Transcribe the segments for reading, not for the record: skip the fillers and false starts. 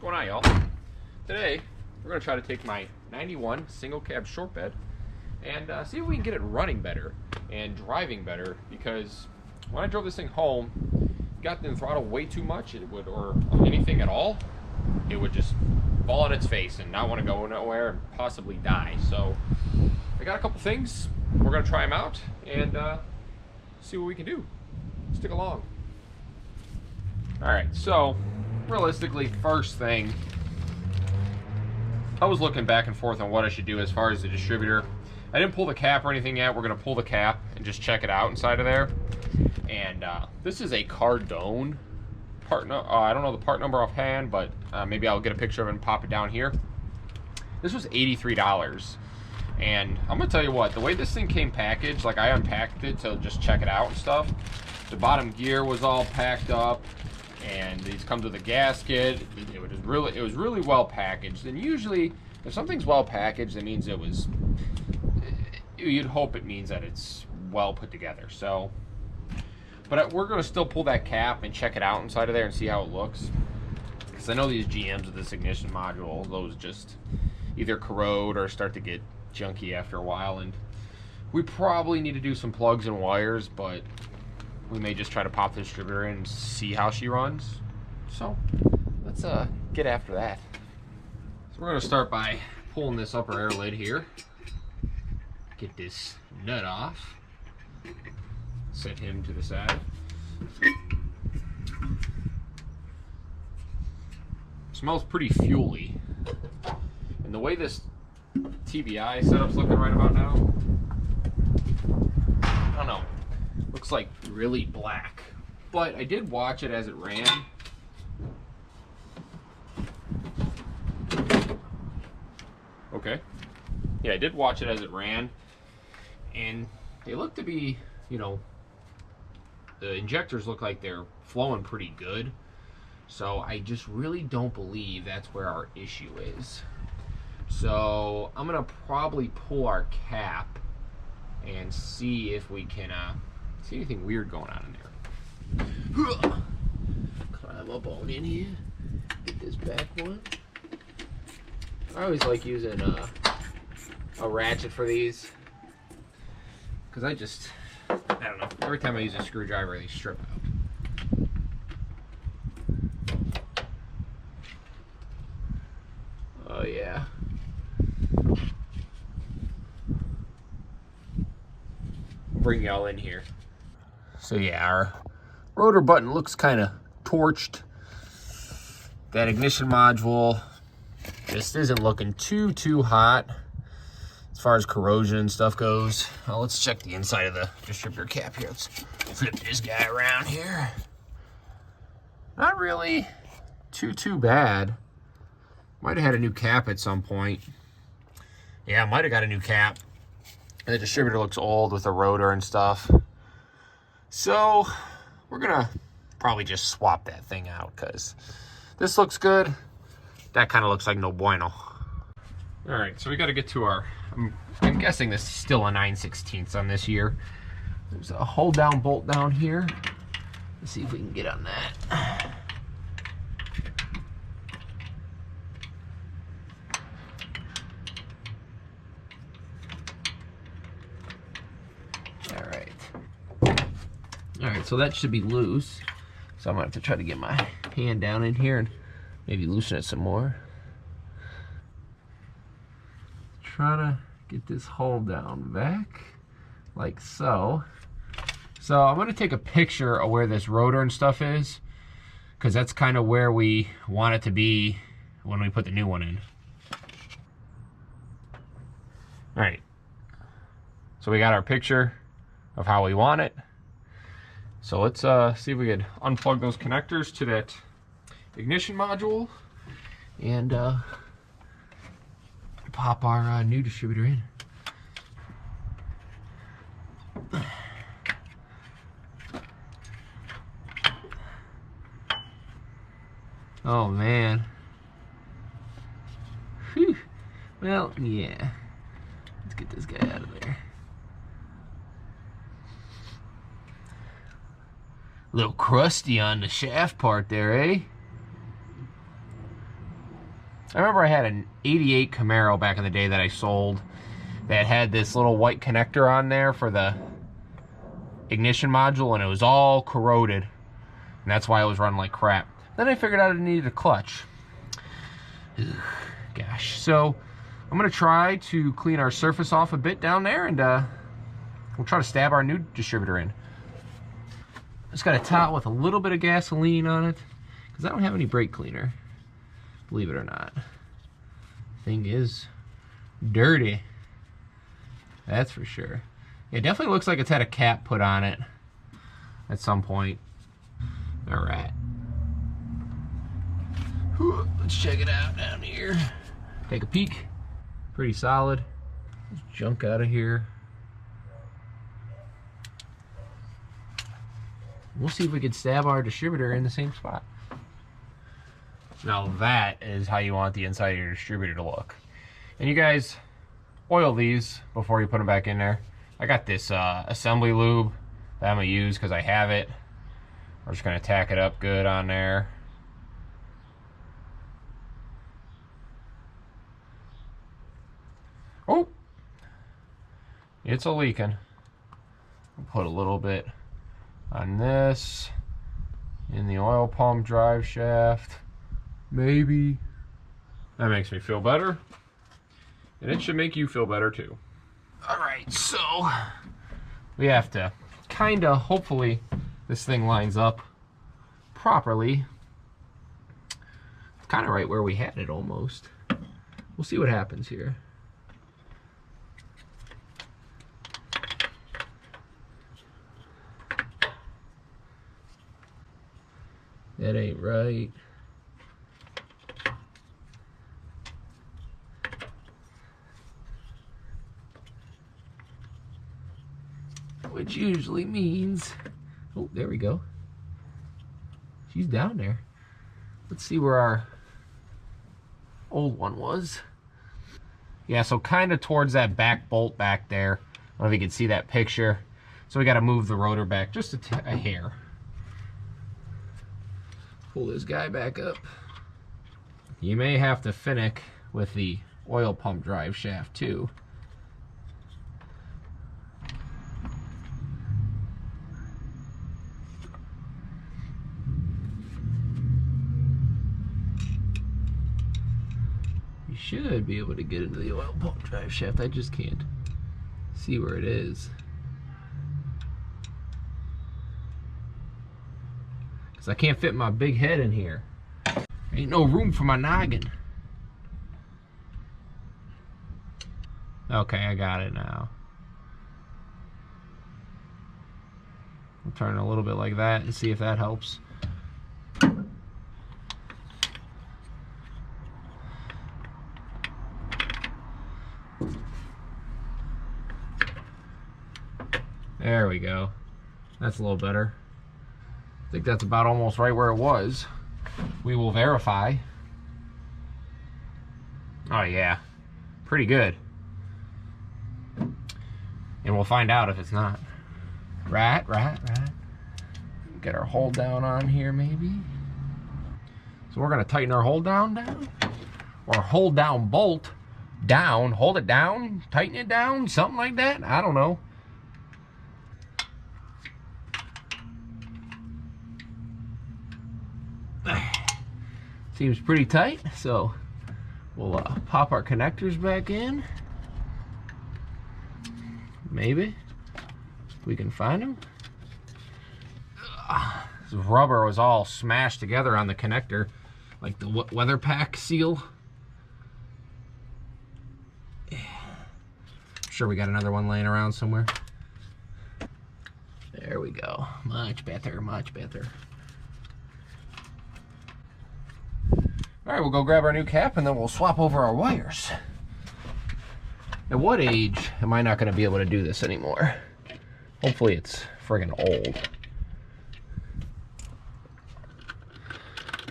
going on, y'all? Today we're going to try to take my 91 single cab short bed and see if we can get it running better and driving better, because when I drove this thing home, got in the throttle way too much, it would, or anything at all, it would just fall on its face and not want to go nowhere and possibly die. So I got a couple things, we're going to try them out and see what we can do. Stick along. Alright, so realistically, first thing, I was looking back and forth on what I should do as far as the distributor. I didn't pull the cap or anything yet. We're going to pull the cap and just check it out inside of there. And this is a Cardone part. I don't know the part number offhand, but maybe I'll get a picture of it and pop it down here. This was $83. And I'm going to tell you what, the way this thing came packaged, like I unpacked it to just check it out and stuff. The bottom gear was all packed up, and these come with a gasket. It was really well packaged. And usually, if something's well packaged, it means you'd hope it means that it's well put together. So, but we're going to still pull that cap and check it out inside of there and see how it looks. Because I know these GMs with this ignition module, those just either corrode or start to get junky after a while. And we probably need to do some plugs and wires, but we may just try to pop the distributor in and see how she runs. So let's get after that. So we're going to start by pulling this upper air lid here. Get this nut off. Set him to the side. Smells pretty fuely. And the way this TBI setup's looking right about now, I don't know. Looks like really black. But I did watch it as it ran. Okay. Yeah, I did watch it as it ran. And they look to be, you know, the injectors look like they're flowing pretty good. So I just really don't believe that's where our issue is. So I'm going to probably pull our cap and see if we can see anything weird going on in there. Climb up on in here. Get this back one. I always like using a ratchet for these, because I don't know, every time I use a screwdriver they strip out. Oh yeah. Bring y'all in here. So yeah, our rotor button looks kind of torched. That ignition module just isn't looking too hot as far as corrosion and stuff goes. Well, let's check the inside of the distributor cap here. Let's flip this guy around here. Not really too bad. Might have had a new cap at some point. Yeah, might have got a new cap. And the distributor looks old with the rotor and stuff. So we're gonna probably just swap that thing out, because this looks good. That kind of looks like no bueno. All right, so we got to get to our, I'm guessing this is still a 9/16 on this year. There's a hold down bolt down here. Let's see if we can get on that. All right, so that should be loose. So I'm gonna have to try to get my hand down in here and maybe loosen it some more. Try to get this hole down back, like so. So I'm gonna take a picture of where this rotor and stuff is, because that's kind of where we want it to be when we put the new one in. All right, so we got our picture of how we want it. So let's see if we could unplug those connectors to that ignition module and pop our new distributor in. Oh man. Whew. Well, yeah. Let's get this guy out of there. A little crusty on the shaft part there, eh? I remember I had an 88 Camaro back in the day that I sold that had this little white connector on there for the ignition module, and it was all corroded, and that's why it was running like crap. Then I figured out it needed a clutch. Ugh, gosh. So I'm gonna try to clean our surface off a bit down there, and we'll try to stab our new distributor in. Just got a towel with a little bit of gasoline on it, because I don't have any brake cleaner, believe it or not. Thing is dirty, that's for sure. It definitely looks like it's had a cap put on it at some point. All right, let's check it out down here. Take a peek. Pretty solid. Let's junk out of here. We'll see if we can stab our distributor in the same spot. Now that is how you want the inside of your distributor to look. And you guys, oil these before you put them back in there. I got this assembly lube that I'm gonna use because I have it. We're just gonna tack it up good on there. Oh, it's a leaking. I'll put a little bit on this, in the oil pump drive shaft, maybe. That makes me feel better, and it should make you feel better too. All right, so we have to kind of, hopefully this thing lines up properly. It's kind of right where we had it almost. We'll see what happens here. That ain't right. Which usually means, oh, there we go. She's down there. Let's see where our old one was. Yeah, so kind of towards that back bolt back there. I don't know if you can see that picture. So we got to move the rotor back just a hair. Pull this guy back up. You may have to finick with the oil pump drive shaft too. You should be able to get into the oil pump drive shaft. I just can't see where it is. I can't fit my big head in here. Ain't no room for my noggin. Okay, I got it now. We'll turn it a little bit like that and see if that helps. There we go. That's a little better. I think that's about almost right where it was. We will verify. Oh yeah, pretty good. And we'll find out if it's not. Right. Get our hold down on here maybe. So we're gonna tighten our hold down, or hold down bolt down, hold it down, tighten it down, something like that. I don't know. Seems pretty tight, so we'll pop our connectors back in. Maybe if we can find them. This rubber was all smashed together on the connector, like the weather pack seal. I'm sure we got another one laying around somewhere. There we go. Much better, much better. All right, we'll go grab our new cap and then we'll swap over our wires. At what age am I not going to be able to do this anymore? Hopefully it's friggin' old.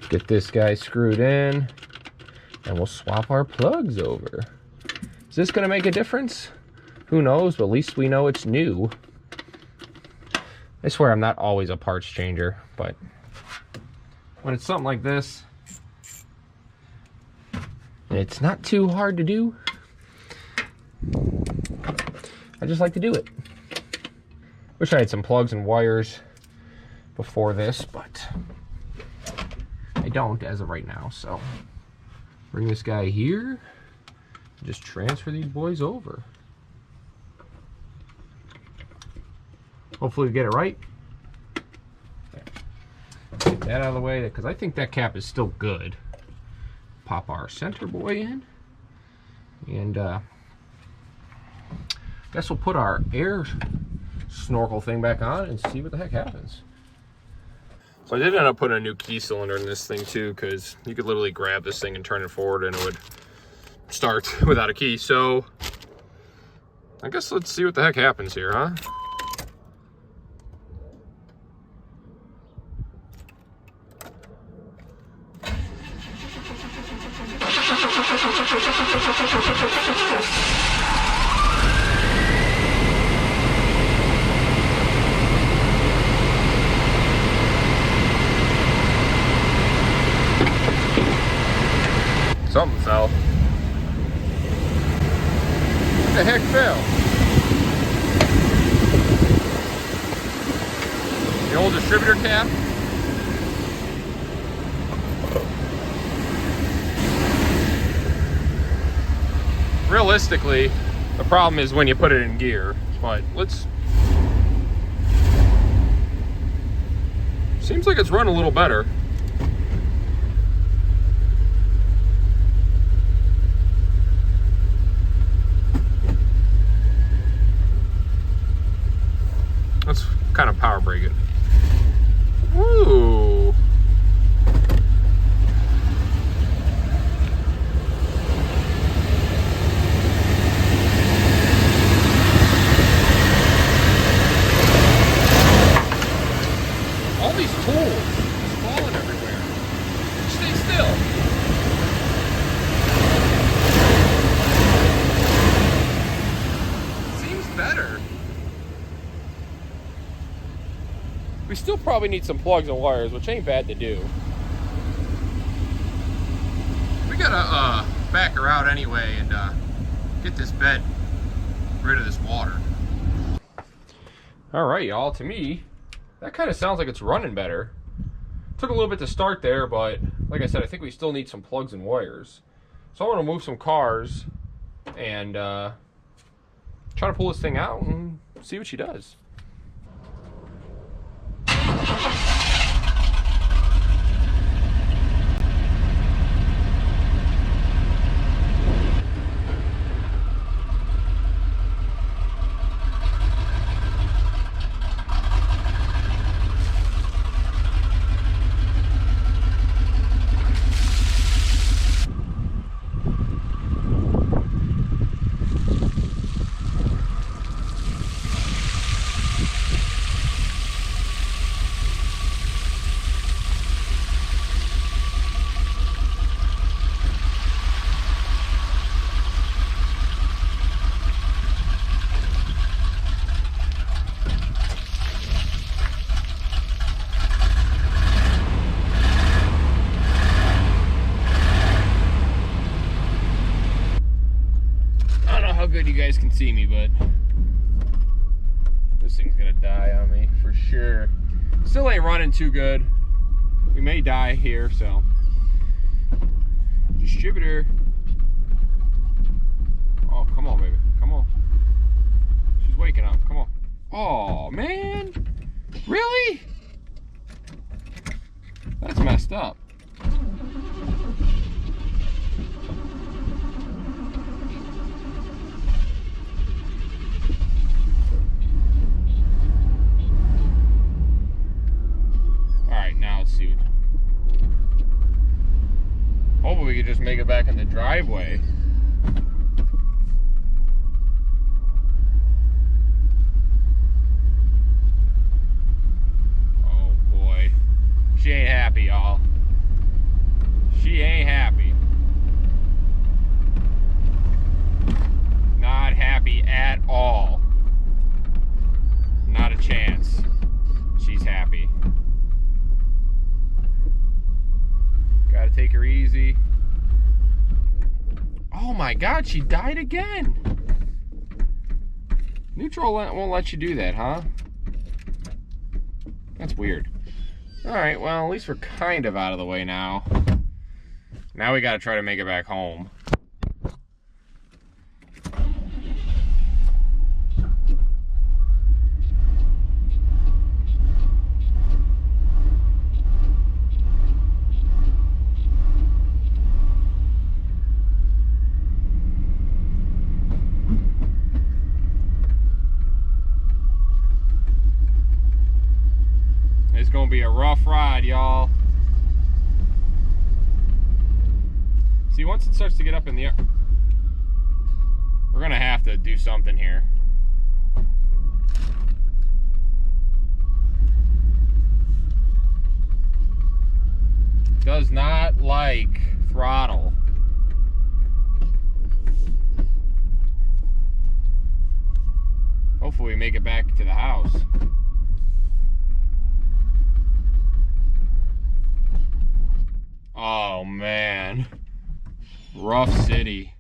Get this guy screwed in and we'll swap our plugs over. Is this going to make a difference? Who knows, but at least we know it's new. I swear I'm not always a parts changer, but when it's something like this, It's not too hard to do. I just like to do it. Wish I had some plugs and wires before this, but I don't as of right now. So bring this guy here, just transfer these boys over. Hopefully we get it right. Get that out of the way, because I think that cap is still good. Pop our center boy in, and guess we'll put our air snorkel thing back on and see what the heck happens. So I did end up putting a new key cylinder in this thing too, because you could literally grab this thing and turn it forward and it would start without a key. So I guess let's see what the heck happens here, huh? Something fell. What the heck fell? The old distributor cap? Realistically, the problem is when you put it in gear, but let's... Seems like it's run a little better. Let's kind of power brake it. Ooh. All these tools just falling everywhere. Stay still. Seems better. We still probably need some plugs and wires, which ain't bad to do. We gotta back her out anyway and get this bed rid of this water. All right, y'all, to me, that kind of sounds like it's running better. Took a little bit to start there, but like I said, I think we still need some plugs and wires. So I want to move some cars and try to pull this thing out and see what she does. Good you guys can see me, but this thing's gonna die on me for sure. Still ain't running too good. We may die here, so distributor. Oh, come on, baby, come on. She's waking up, come on. Oh man, really? That's messed up. Hopefully we could just make it back in the driveway. Oh boy. She ain't happy, y'all. She ain't happy. Not happy at all. Not a chance. She's happy. Gotta take her easy. Oh my God, she died again. Neutral won't let you do that, huh? That's weird. All right, well, at least we're kind of out of the way now. Now we gotta try to make it back home. It's gonna be a rough ride, y'all. See, once it starts to get up in the air, we're gonna have to do something here. Does not like throttle. Hopefully we make it back to the house. Oh man, rough city.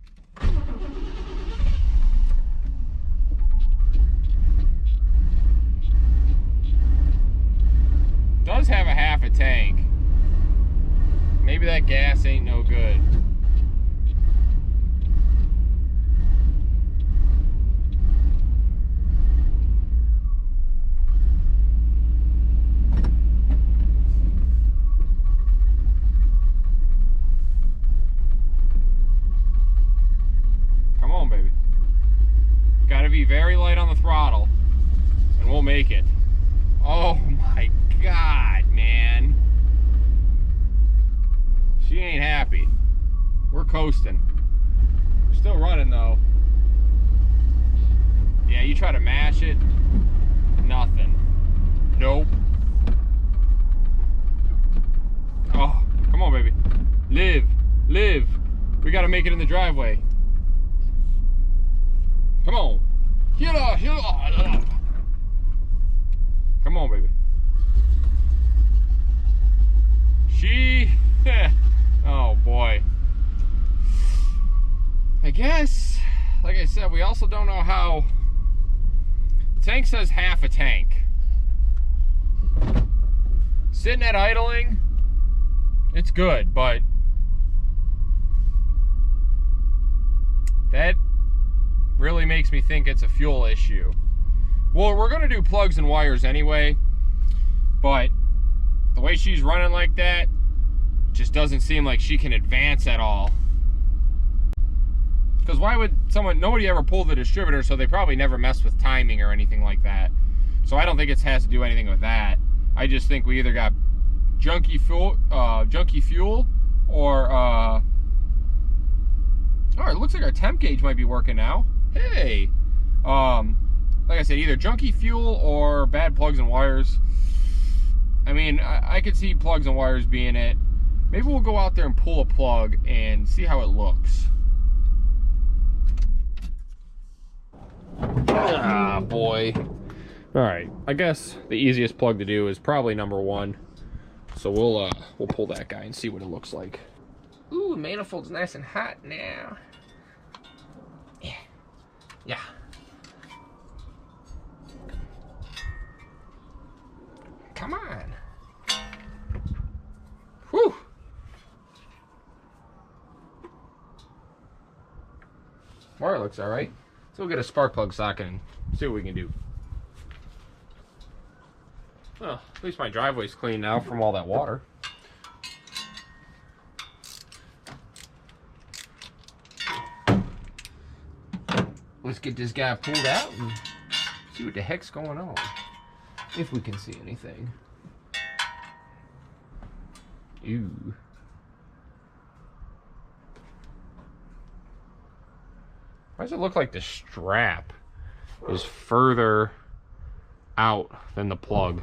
Does have a half a tank. Maybe that gas ain't no good. Gotta be very light on the throttle, and we'll make it. Oh my God, man. She ain't happy. We're coasting. We're still running though. Yeah, you try to mash it, nothing. Nope. Oh, come on, baby. Live, live. We gotta make it in the driveway. Come on. Come on, baby. She... oh, boy. I guess, like I said, we also don't know how... The tank says half a tank. Sitting at idling, it's good, but... that really makes me think it's a fuel issue. Well, we're gonna do plugs and wires anyway, but the way she's running like that just doesn't seem like she can advance at all. Because why would someone, nobody ever pulled the distributor, so they probably never messed with timing or anything like that. So I don't think it has to do anything with that. I just think we either got junky fuel or oh, it looks like our temp gauge might be working now. Hey, like I said, either junky fuel or bad plugs and wires. I mean, I could see plugs and wires being it. Maybe we'll go out there and pull a plug and see how it looks. Ah, boy. All right, I guess the easiest plug to do is probably number one. So we'll pull that guy and see what it looks like. Ooh, manifold's nice and hot now. Yeah. Come on. Whew. Wire looks all right. So we'll get a spark plug socket and see what we can do. Well, at least my driveway's clean now from all that water. Let's get this guy pulled out and see what the heck's going on. If we can see anything. Ew. Why does it look like the strap is further out than the plug?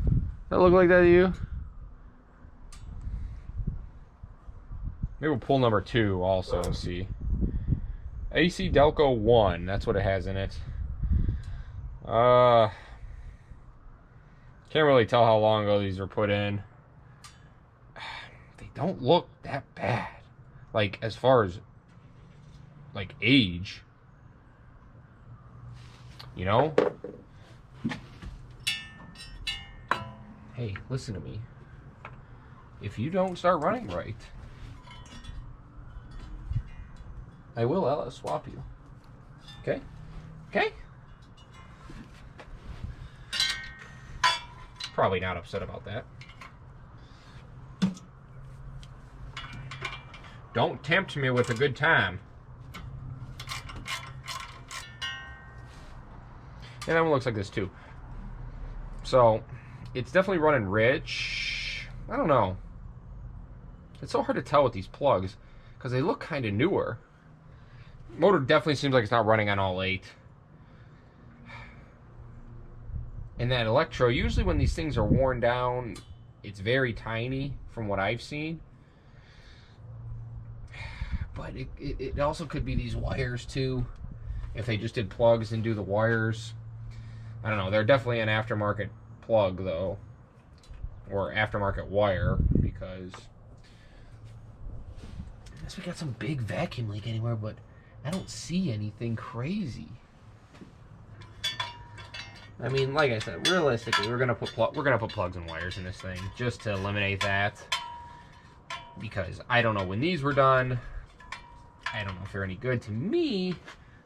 Does that look like that to you? Maybe we'll pull number 2 also and see. AC Delco 1, that's what it has in it. Can't really tell how long ago these were put in. They don't look that bad. like, as far as, like, age, you know? Hey, listen to me. If you don't start running right, I will swap you. Okay? Okay? Probably not upset about that. Don't tempt me with a good time. And that one looks like this too. So, it's definitely running rich. I don't know. It's so hard to tell with these plugs because they look kind of newer. Motor definitely seems like it's not running on all 8. And that electro, usually when these things are worn down, it's very tiny from what I've seen. But it also could be these wires too. If they just did plugs and do the wires. I don't know. They're definitely an aftermarket plug though. Or aftermarket wire, because unless we got some big vacuum leak anywhere, but I don't see anything crazy. I mean, like I said, realistically, we're gonna put plugs and wires in this thing just to eliminate that, because I don't know when these were done. I don't know if they're any good. To me,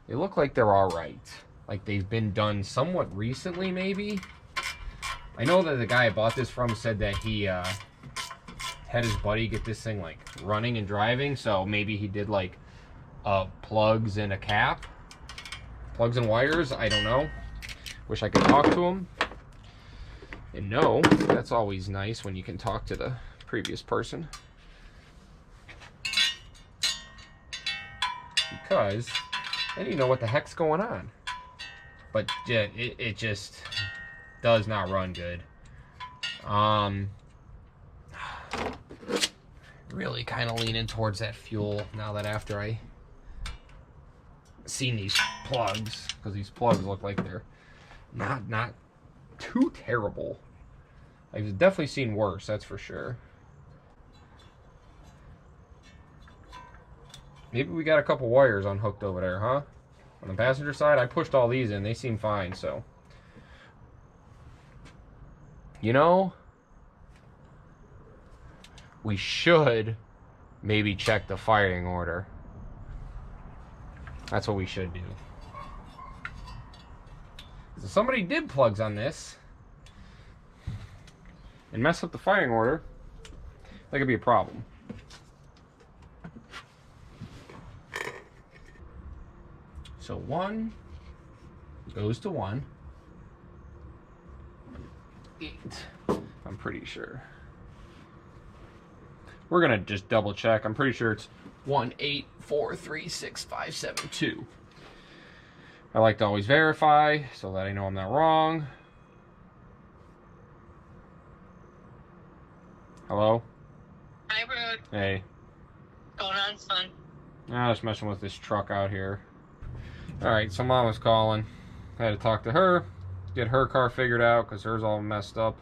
they look like they're all right. Like they've been done somewhat recently, maybe. I know that the guy I bought this from said that he had his buddy get this thing like running and driving, so maybe he did like plugs and a cap, plugs and wires. I don't know. Wish I could talk to him and know. That's always nice when you can talk to the previous person, because then you know what the heck's going on. But yeah, it just does not run good. Really kind of leaning towards that fuel now that after I seen these plugs, because these plugs look like they're not too terrible. I've definitely seen worse, that's for sure. Maybe we got a couple wires unhooked over there, huh? On the passenger side, I pushed all these in. They seem fine, so. You know, we should maybe check the firing order. That's what we should do. So somebody did plugs on this and mess up the firing order. That could be a problem. So 1 goes to 1. 8. I'm pretty sure. We're gonna just double check. I'm pretty sure it's 1, 8, 4, 3, 6, 5, 7, 2. I like to always verify so that I know I'm not wrong. Hello? Hi, Rude. Hey. Going on, son? I'm just messing with this truck out here. Alright, so Mom was calling. I had to talk to her, get her car figured out because hers all messed up.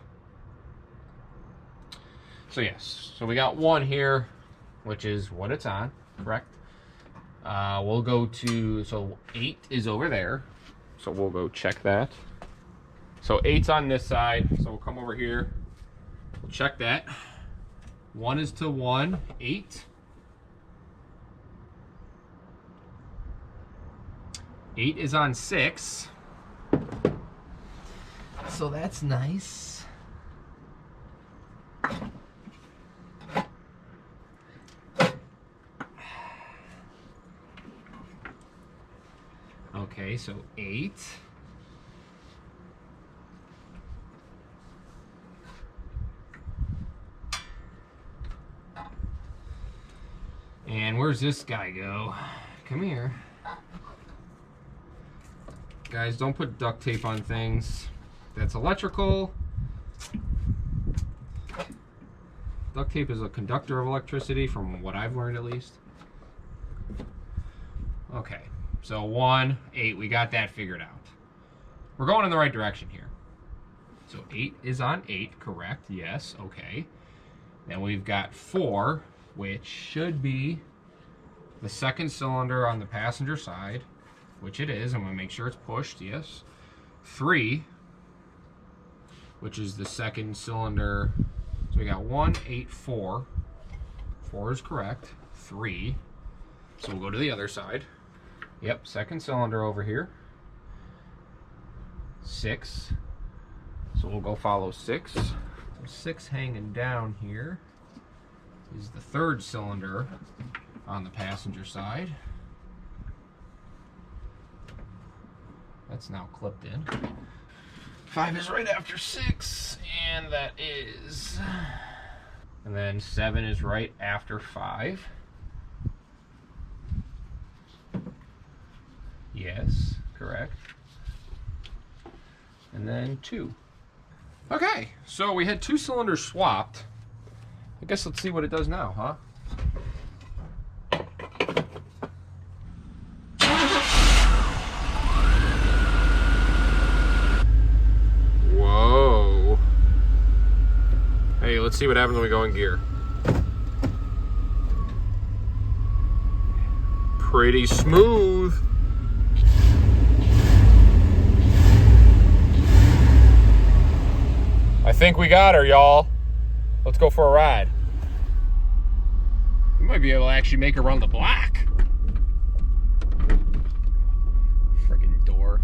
So yes, so we got 1 here, which is what it's on, correct? We'll go to, so 8 is over there. So we'll go check that. So 8's on this side, so we'll come over here. We'll check that. 1 is to 1, 8. 8 is on 6. So that's nice. Okay, so 8. And where's this guy go? Come here. Guys, don't put duct tape on things. That's electrical. Duct tape is a conductor of electricity, from what I've learned at least. Okay, so 1, 8, we got that figured out. We're going in the right direction here. So 8 is on 8, correct? Yes, okay. Then we've got 4, which should be the second cylinder on the passenger side, which it is. I'm going to make sure it's pushed, yes. 3, which is the second cylinder. So we got 1, 8, 4. 4 is correct. 3. So we'll go to the other side. Yep, second cylinder over here. 6. So we'll go follow 6. So 6 hanging down here is the third cylinder on the passenger side. That's now clipped in. 5 is right after 6, and that is... And then 7 is right after 5. Yes, correct. And then 2. Okay, so we had 2 cylinders swapped. I guess let's see what it does now, huh? Whoa. Hey, let's see what happens when we go in gear. Pretty smooth. I think we got her, y'all. Let's go for a ride. We might be able to actually make her run the block. Freaking door.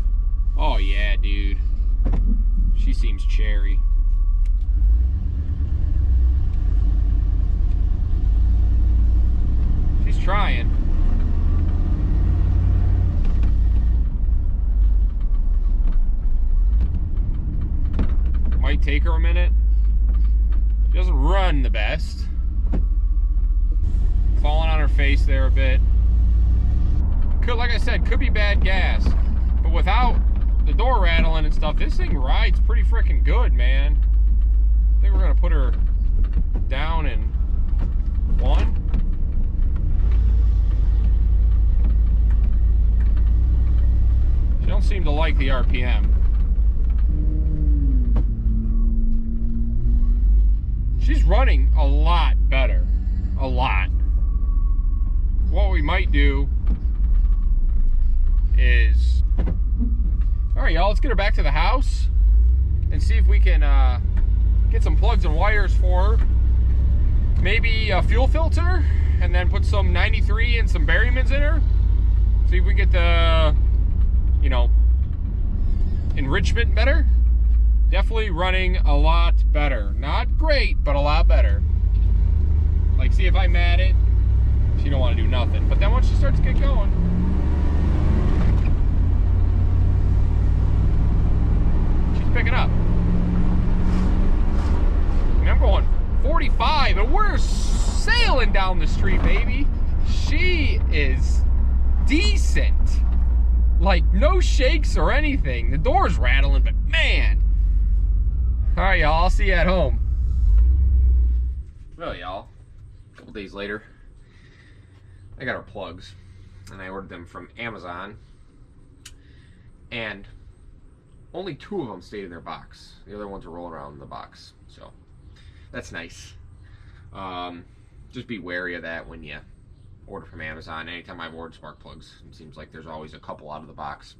Oh yeah, dude. She seems cherry. She's trying. Might take her a minute. She doesn't run the best. Falling on her face there a bit. Could, like I said, could be bad gas. But without the door rattling and stuff, this thing rides pretty freaking good, man. I think we're gonna put her down in 1. She don't seem to like the RPM. She's running a lot better. A lot. What we might do is... Alright, y'all, let's get her back to the house and see if we can get some plugs and wires for her. Maybe a fuel filter, and then put some 93 and some Berrymans in her. See if we get the, you know, enrichment better. Definitely running a lot better. Not great, but a lot better. Like, see if I'm at it. She don't want to do nothing. But then once she starts to get going, she's picking up. I mean, I'm going 45, and we're sailing down the street, baby. She is decent. Like, no shakes or anything. The door's rattling, but man. All right, y'all, I'll see you at home. Well, y'all, a couple days later, I got our plugs, and I ordered them from Amazon, and only 2 of them stayed in their box. The other ones are rolling around in the box, so that's nice. Just be wary of that when you order from Amazon. Anytime I've ordered spark plugs, it seems like there's always a couple out of the box.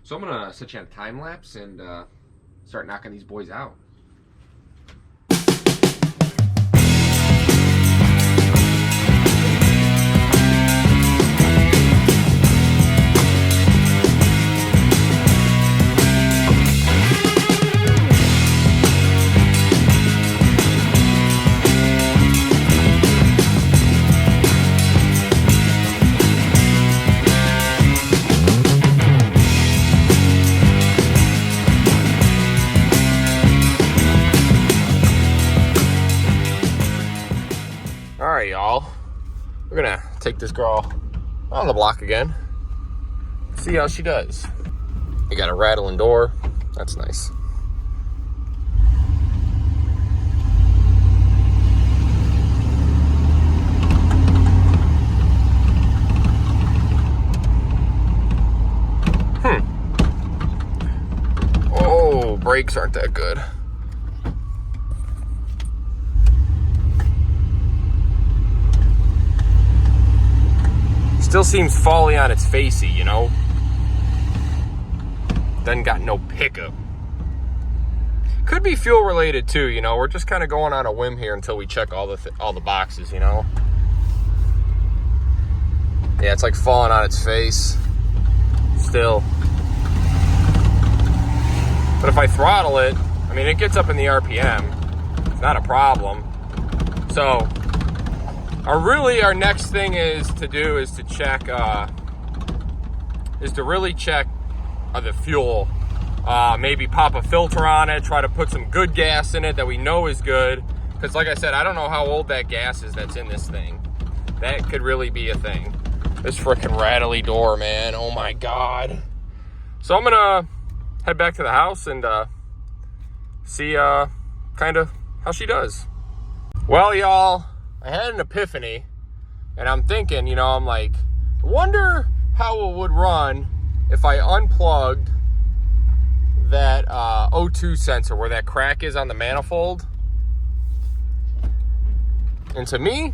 So I'm gonna set you on a time lapse and start knocking these boys out. Alright, y'all, we're gonna take this girl on the block again, see how she does. You got a rattling door, that's nice. Oh, brakes aren't that good. Still seems folly on its facey, you know? Doesn't got no pickup. Could be fuel related too, you know? We're just kind of going on a whim here until we check all the boxes, you know? Yeah, it's like falling on its face. Still. But if I throttle it, I mean, it gets up in the RPM. It's not a problem. So, our next thing is to check, really check the fuel. Maybe pop a filter on it, try to put some good gas in it that we know is good. Because like I said, I don't know how old that gas is that's in this thing. That could really be a thing. This freaking rattly door, man. Oh my God. So I'm gonna head back to the house and see kind of how she does. Well, y'all, I had an epiphany, and I'm thinking, you know, I'm like, I wonder how it would run if I unplugged that O2 sensor where that crack is on the manifold. And to me,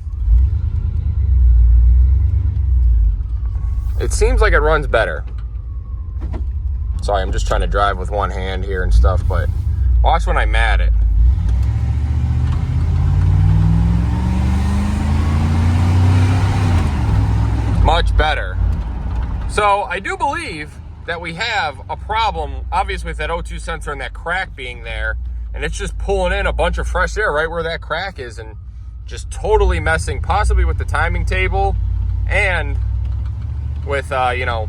it seems like it runs better. Sorry, I'm just trying to drive with one hand here and stuff, but watch when I'm at it. Much better. So I do believe that we have a problem, obviously, with that O2 sensor and that crack being there, and it's just pulling in a bunch of fresh air right where that crack is and just totally messing, possibly with the timing table and with, you know,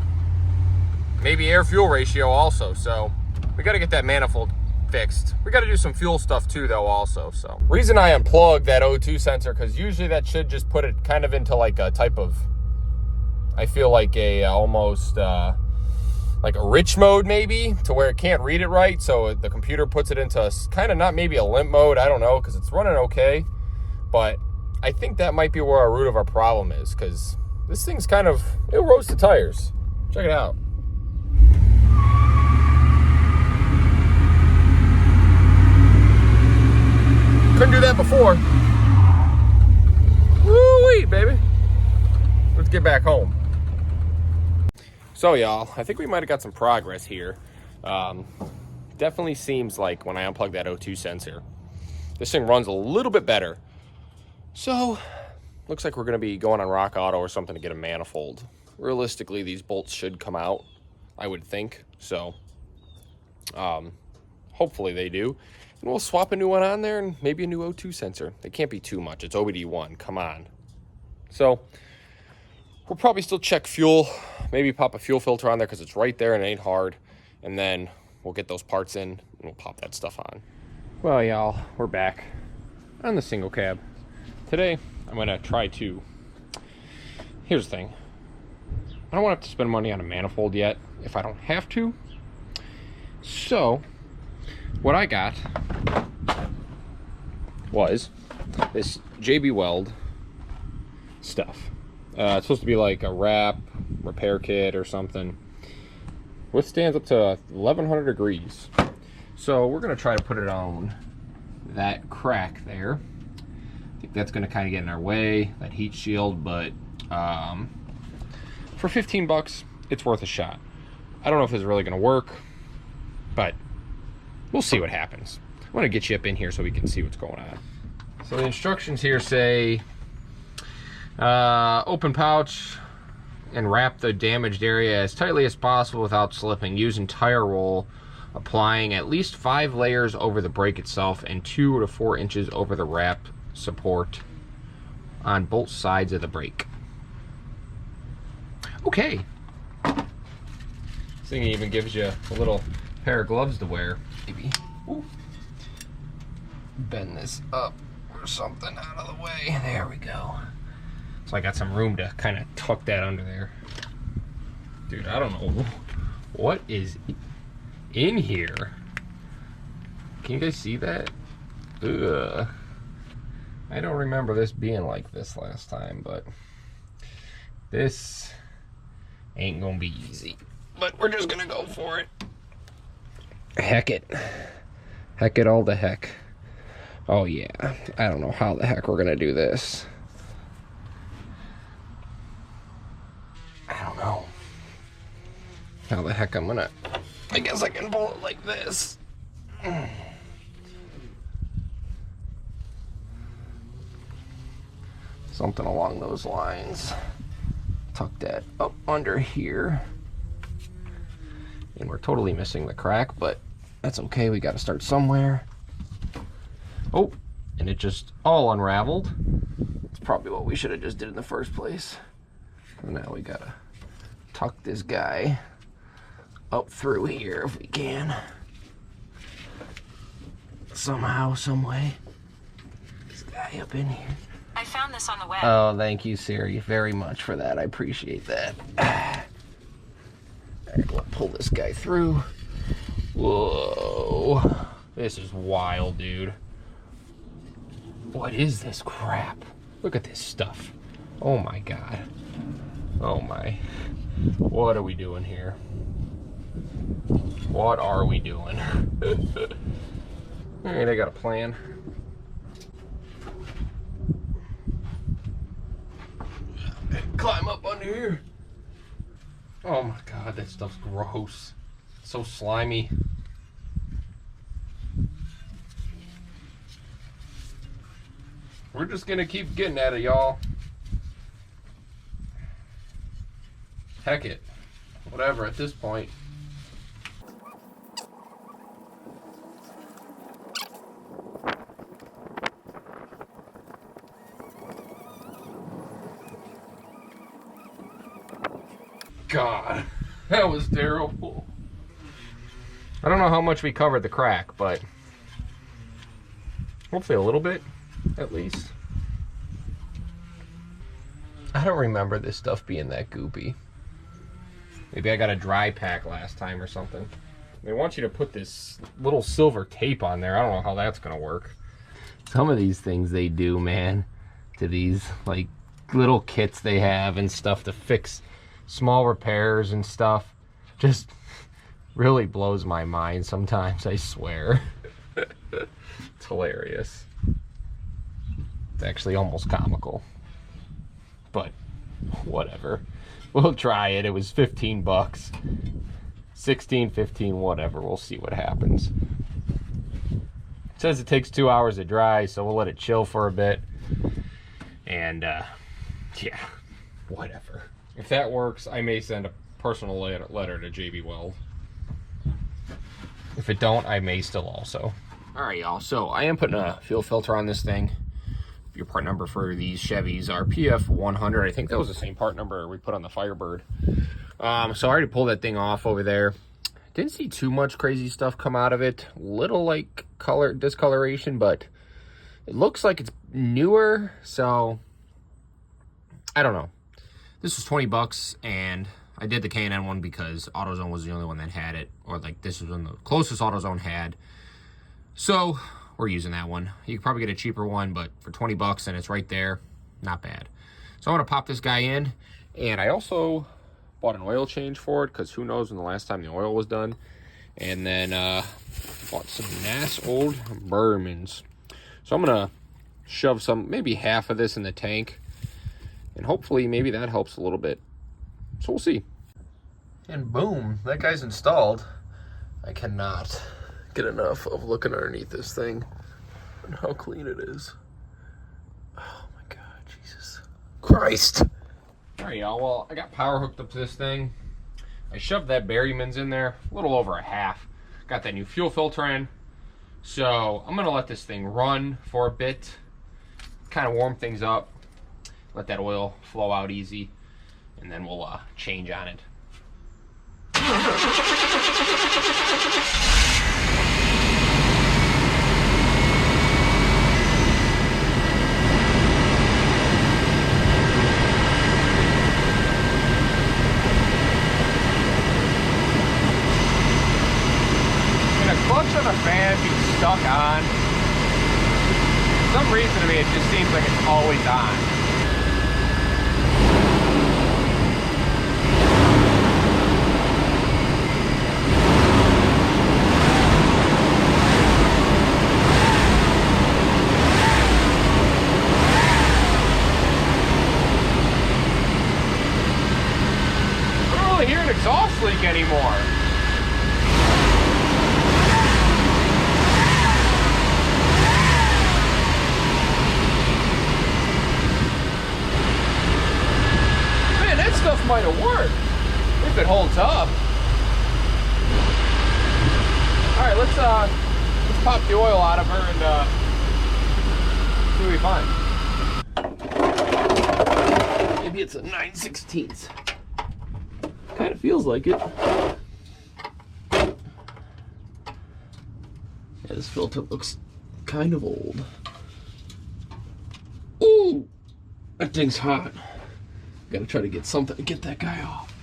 maybe air-fuel ratio also. So we got to get that manifold fixed. We got to do some fuel stuff too, though, also. So reason I unplugged that O2 sensor, because usually that should just put it kind of into like a type of, I feel like a almost like a rich mode maybe, to where it can't read it right. So the computer puts it into kind of not maybe a limp mode. I don't know, because it's running okay. But I think that might be where our root of our problem is, because this thing's kind of, it'll roast the tires. Check it out. Couldn't do that before. Woo-wee, baby. Let's get back home. So, y'all, I think we might have got some progress here. Definitely seems like when I unplug that O2 sensor, this thing runs a little bit better. So, looks like we're going to be going on Rock Auto or something to get a manifold. Realistically, these bolts should come out, I would think. So, hopefully they do. And we'll swap a new one on there and maybe a new O2 sensor. It can't be too much. It's OBD1. Come on. So, we'll probably still check fuel. Maybe pop a fuel filter on there because it's right there and it ain't hard. And then we'll get those parts in and we'll pop that stuff on. Well, y'all, we're back on the single cab. Today, I'm going to try to... Here's the thing. I don't want to have to spend money on a manifold yet if I don't have to. So, what I got was this JB Weld stuff. It's supposed to be like a repair kit or something. Withstands up to 1100 degrees. So we're going to try to put it on that crack there. I think that's going to kind of get in our way, that heat shield, but for 15 bucks, it's worth a shot. I don't know if it's really going to work, but we'll see what happens. I want to get you up in here so we can see what's going on. So the instructions here say, open pouch and wrap the damaged area as tightly as possible without slipping. Use entire roll, applying at least 5 layers over the brake itself and 2 to 4 inches over the wrap support on both sides of the brake. Okay. This thing even gives you a little pair of gloves to wear, maybe. Ooh. Bend this up or something out of the way. There we go. So I got some room to kind of tuck that under there. Dude, I don't know what is in here. Can you guys see that? Ugh. I don't remember this being like this last time, but this ain't gonna be easy. But we're just gonna go for it. Heck it. Heck it all the heck. Oh yeah, I don't know how the heck we're gonna do this. How the heck I'm gonna... I guess I can pull it like this. Something along those lines. Tuck that up under here. And we're totally missing the crack, but that's okay. We got to start somewhere. Oh, and it just all unraveled. It's probably what we should have just did in the first place. And now we got to tuck this guy up through here if we can. Somehow, some way. This guy up in here. I found this on the web. Oh, thank you, Siri, very much for that. I appreciate that. Alright, we'll pull this guy through. Whoa. This is wild, dude. What is this crap? Look at this stuff. Oh my god. Oh my. What are we doing here? What are we doing? Alright, I got a plan. Climb up under here. Oh my god, that stuff's gross. So slimy. We're just gonna keep getting at it, y'all. Heck it. Whatever at this point. God, that was terrible. I don't know how much we covered the crack, but hopefully a little bit, at least. I don't remember this stuff being that goopy. Maybe I got a dry pack last time or something. They want you to put this little silver tape on there. I don't know how that's gonna work. Some of these things they do, man, to these like little kits they have and stuff to fix small repairs and stuff, just really blows my mind sometimes, I swear. It's hilarious. It's actually almost comical. But whatever. We'll try it. It was 15 bucks. 16, 15, whatever. We'll see what happens. It says it takes 2 hours to dry, so we'll let it chill for a bit. And yeah, whatever. If that works, I may send a personal letter to JB Weld. If it don't, I may still also. Alright, y'all. So I am putting a fuel filter on this thing. Your part number for these Chevys are PF100. I think that was the same part number we put on the Firebird. So I already pulled that thing off over there. Didn't see too much crazy stuff come out of it. Little like color discoloration, but it looks like it's newer. So I don't know. This was 20 bucks, and I did the K&N one because AutoZone was the only one that had it, or like this was one the closest AutoZone had. So we're using that one. You could probably get a cheaper one, but for 20 bucks and it's right there, not bad. So I'm gonna pop this guy in, and I also bought an oil change for it because who knows when the last time the oil was done. And then bought some nice old Bermans. So I'm gonna shove some, maybe half of this in the tank. And hopefully, maybe that helps a little bit. So we'll see. And boom, that guy's installed. I cannot get enough of looking underneath this thing and how clean it is. Oh my God, Jesus Christ. All right, y'all, well, I got power hooked up to this thing. I shoved that Berryman's in there, a little over a half. Got that new fuel filter in. So I'm gonna let this thing run for a bit, kind of warm things up. Let that oil flow out easy, and then we'll change on it. Can a clutch on the fan be stuck on? For some reason to me, it just seems like it's always on. Exhaust leak anymore. Man, that stuff might have worked if it holds up. All right, let's pop the oil out of her and see what we find. Maybe it's a 9/16. Kind of feels like it. Yeah, this filter looks kind of old. Ooh, that thing's hot. Gotta try to get something to get that guy off.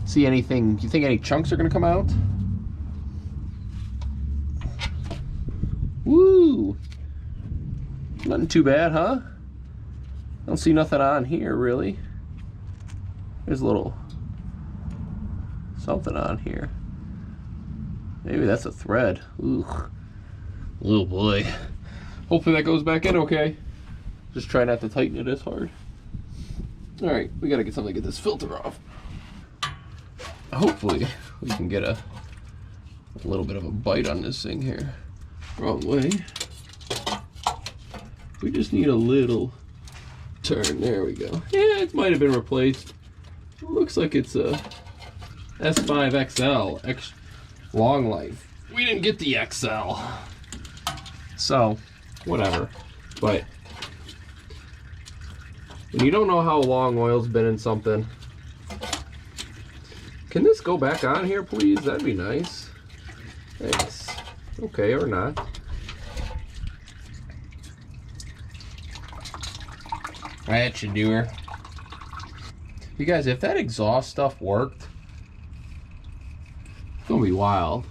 See anything? Do you think any chunks are gonna come out? Woo! Nothing too bad, huh? Don't see nothing on here, really. There's a little something on here. Maybe that's a thread. Ooh. Oh boy. Hopefully that goes back in okay. Just try not to tighten it as hard. Alright, we gotta get something to get this filter off. Hopefully we can get a little bit of a bite on this thing here. Wrong way. We just need a little turn. There we go. Yeah, it might have been replaced. It looks like it's a S5XL long life. We didn't get the XL. So, whatever. But when you don't know how long oil's been in something, can this go back on here, please? That'd be nice. Thanks. Okay, or not. That should do her. You guys, if that exhaust stuff worked, it's gonna be wild.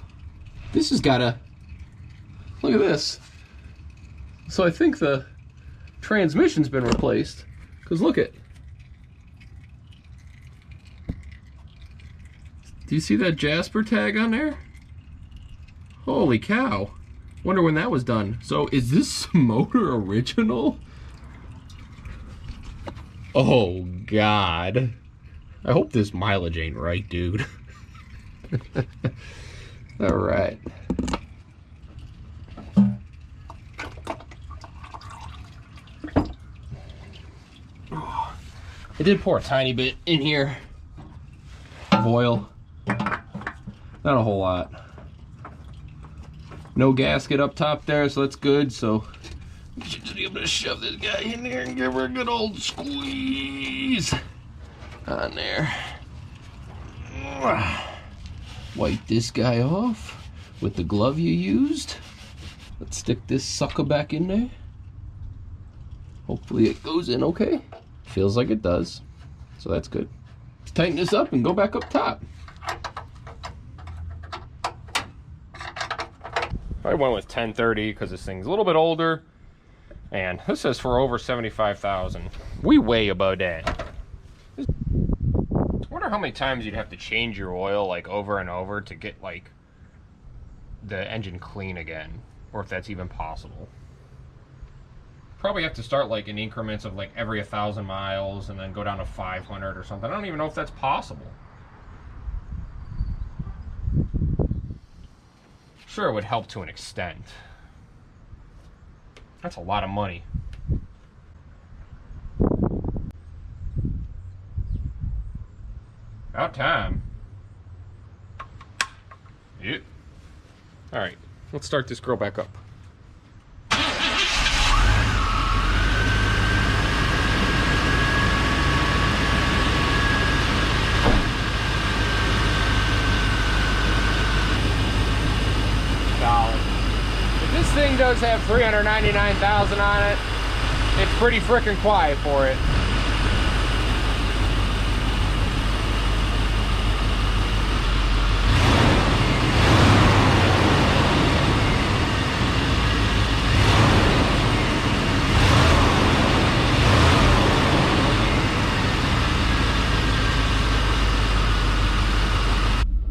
This has gotta, look at this. So I think the transmission's been replaced. Because look at, do you see that Jasper tag on there? Holy cow. Wonder when that was done. So is this motor original? Oh God. I hope this mileage ain't right, dude. All right. I did pour a tiny bit in here of oil. Not a whole lot. No gasket up top there, so that's good. So I'm gonna shove this guy in there and give her a good old squeeze on there. Wipe this guy off with the glove you used. Let's stick this sucker back in there. Hopefully it goes in okay. Feels like it does, so that's good. Let's tighten this up and go back up top. I went with 1030 because this thing's a little bit older, and this says for over 75,000. We way above that. I wonder how many times you'd have to change your oil like over and over to get like the engine clean again, or if that's even possible. Probably have to start like in increments of like every 1,000 miles and then go down to 500 or something. I don't even know if that's possible. Sure, it would help to an extent. That's a lot of money. About time. Yep. All right, let's start this girl back up. This thing does have 399,000 on it. It's pretty freaking quiet for it.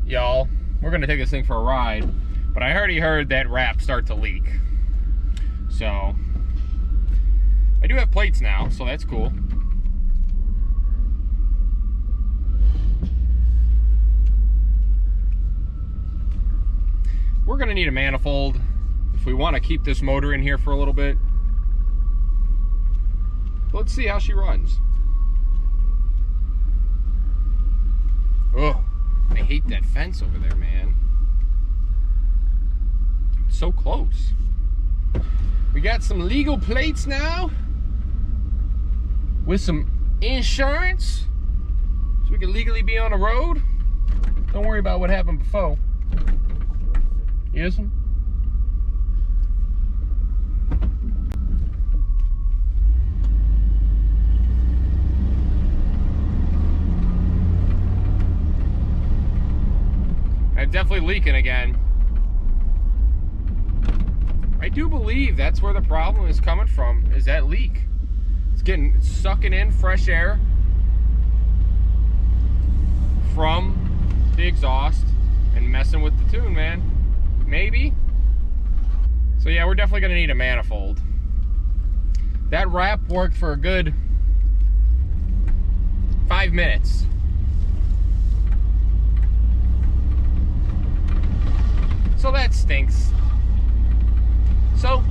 Y'all, we're gonna take this thing for a ride. But I already heard that wrap start to leak. So, I do have plates now, so that's cool. we're gonna need a manifold if we want to keep this motor in here for a little bit. Let's see how she runs. Oh, I hate that fence over there, man. It's so close. We got some legal plates now with some insurance so we can legally be on the road. Don't worry about what happened before. Yes? I'm definitely leaking again. I do believe that's where the problem is coming from, is that leak. It's sucking in fresh air from the exhaust and messing with the tune, man. Maybe. So yeah, we're definitely gonna need a manifold. That wrap worked for a good 5 minutes. So that stinks. So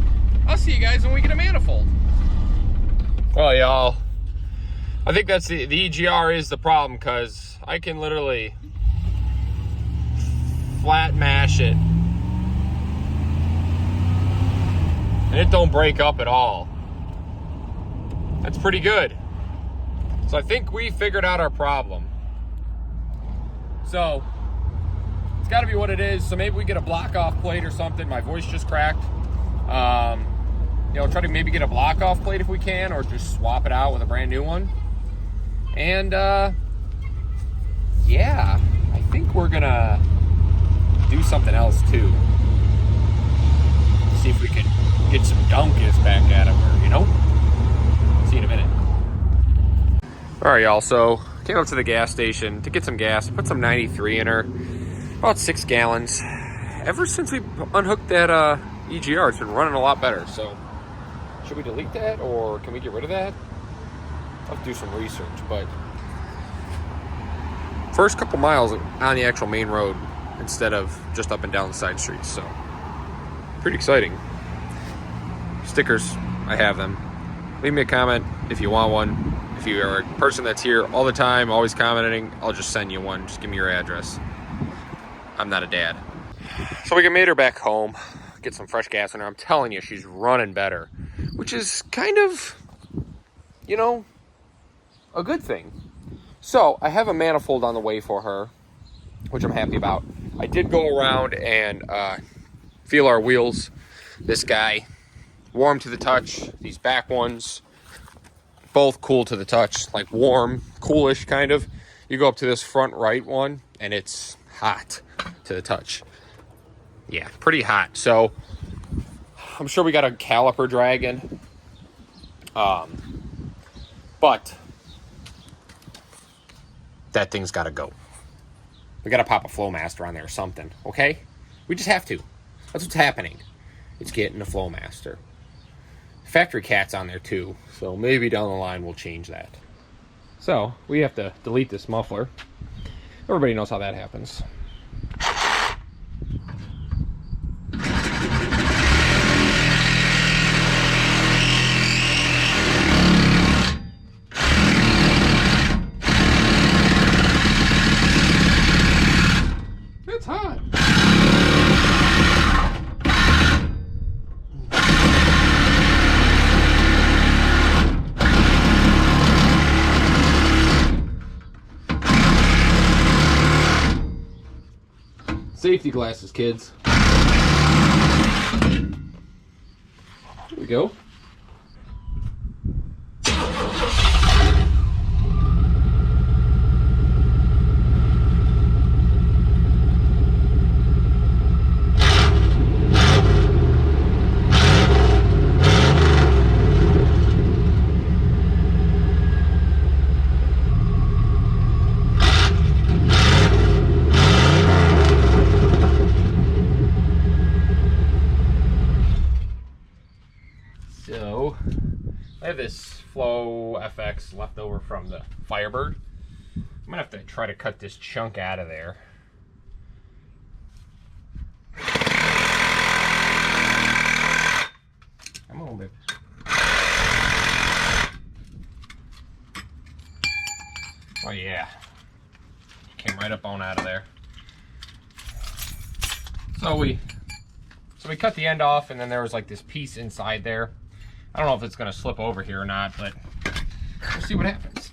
I'll see you guys when we get a manifold. Well, y'all, I think that's the EGR is the problem, because I can literally flat mash it and it don't break up at all. That's pretty good. So I think we figured out our problem. So it's got to be what it is. So maybe we get a block off plate or something. My voice just cracked. You know, try to maybe get a block off plate if we can, or just swap it out with a brand new one. And yeah, I think we're gonna do something else too. See if we can get some donkeys back out of her, you know? See you in a minute. All right, y'all, so came up to the gas station to get some gas, put some 93 in her, about 6 gallons. Ever since we unhooked that EGR, it's been running a lot better. So should we delete that, or can we get rid of that? I'll have to do some research, but first couple miles on the actual main road instead of just up and down the side streets. So pretty exciting. Stickers, I have them. Leave me a comment if you want one. If you are a person that's here all the time, always commenting, I'll just send you one. Just give me your address. I'm not a dad. So we made her back home, get some fresh gas in her. I'm telling you, she's running better, which is kind of, you know, a good thing. So I have a manifold on the way for her, which I'm happy about. I did go around and feel our wheels. This guy, warm to the touch. These back ones, both cool to the touch, like warm, coolish kind of. You go up to this front right one and it's hot to the touch. Yeah, pretty hot. So I'm sure we got a caliper dragging. But that thing's got to go. We got to pop a Flowmaster on there or something, okay? We just have to. That's what's happening. It's getting a Flowmaster. Factory cat's on there too, so maybe down the line we'll change that. So we have to delete this muffler. Everybody knows how that happens. It's hot. Safety glasses, kids. There we go. So, I have this Flow FX left over from the Firebird. I'm gonna have to try to cut this chunk out of there. yeah. Came right up on out of there. So we cut the end off, and then there was like this piece inside there. I don't know if it's gonna slip over here or not, but we'll see what happens.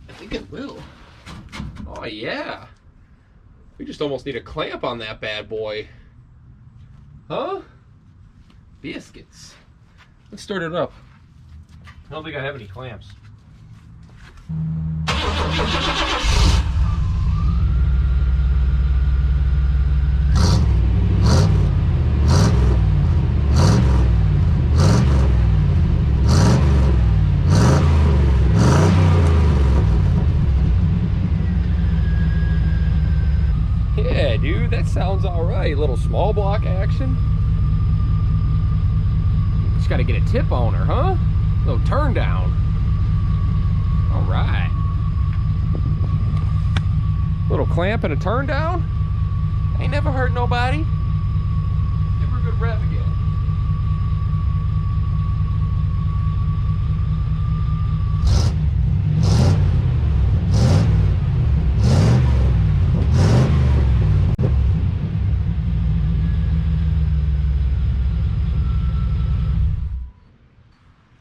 I think it will. Oh yeah. We just almost need a clamp on that bad boy. Huh? Biscuits. Let's start it up. I don't think I have any clamps. Yeah, dude, that sounds all right. Little small block action. Just got to get a tip on her, huh? A little turn down. All right. Little clamp and a turn down. Ain't never hurt nobody. Give her a good rev again.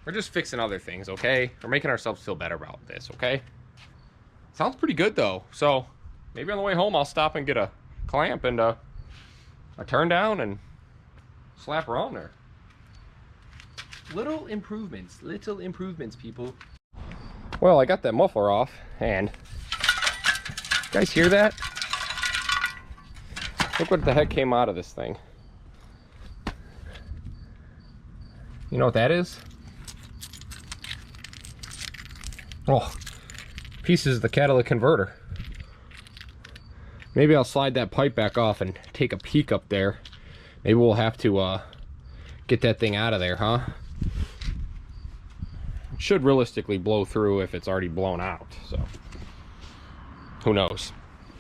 We're just fixing other things, okay? We're making ourselves feel better about this, okay? Sounds pretty good though. So maybe on the way home I'll stop and get a clamp and a turn down and slap her on there. Little improvements, people. Well, I got that muffler off, and you guys hear that? Look what the heck came out of this thing. You know what that is? Oh, pieces of the catalytic converter. Maybe I'll slide that pipe back off and take a peek up there. Maybe we'll have to get that thing out of there, huh? It should realistically blow through if it's already blown out, so who knows.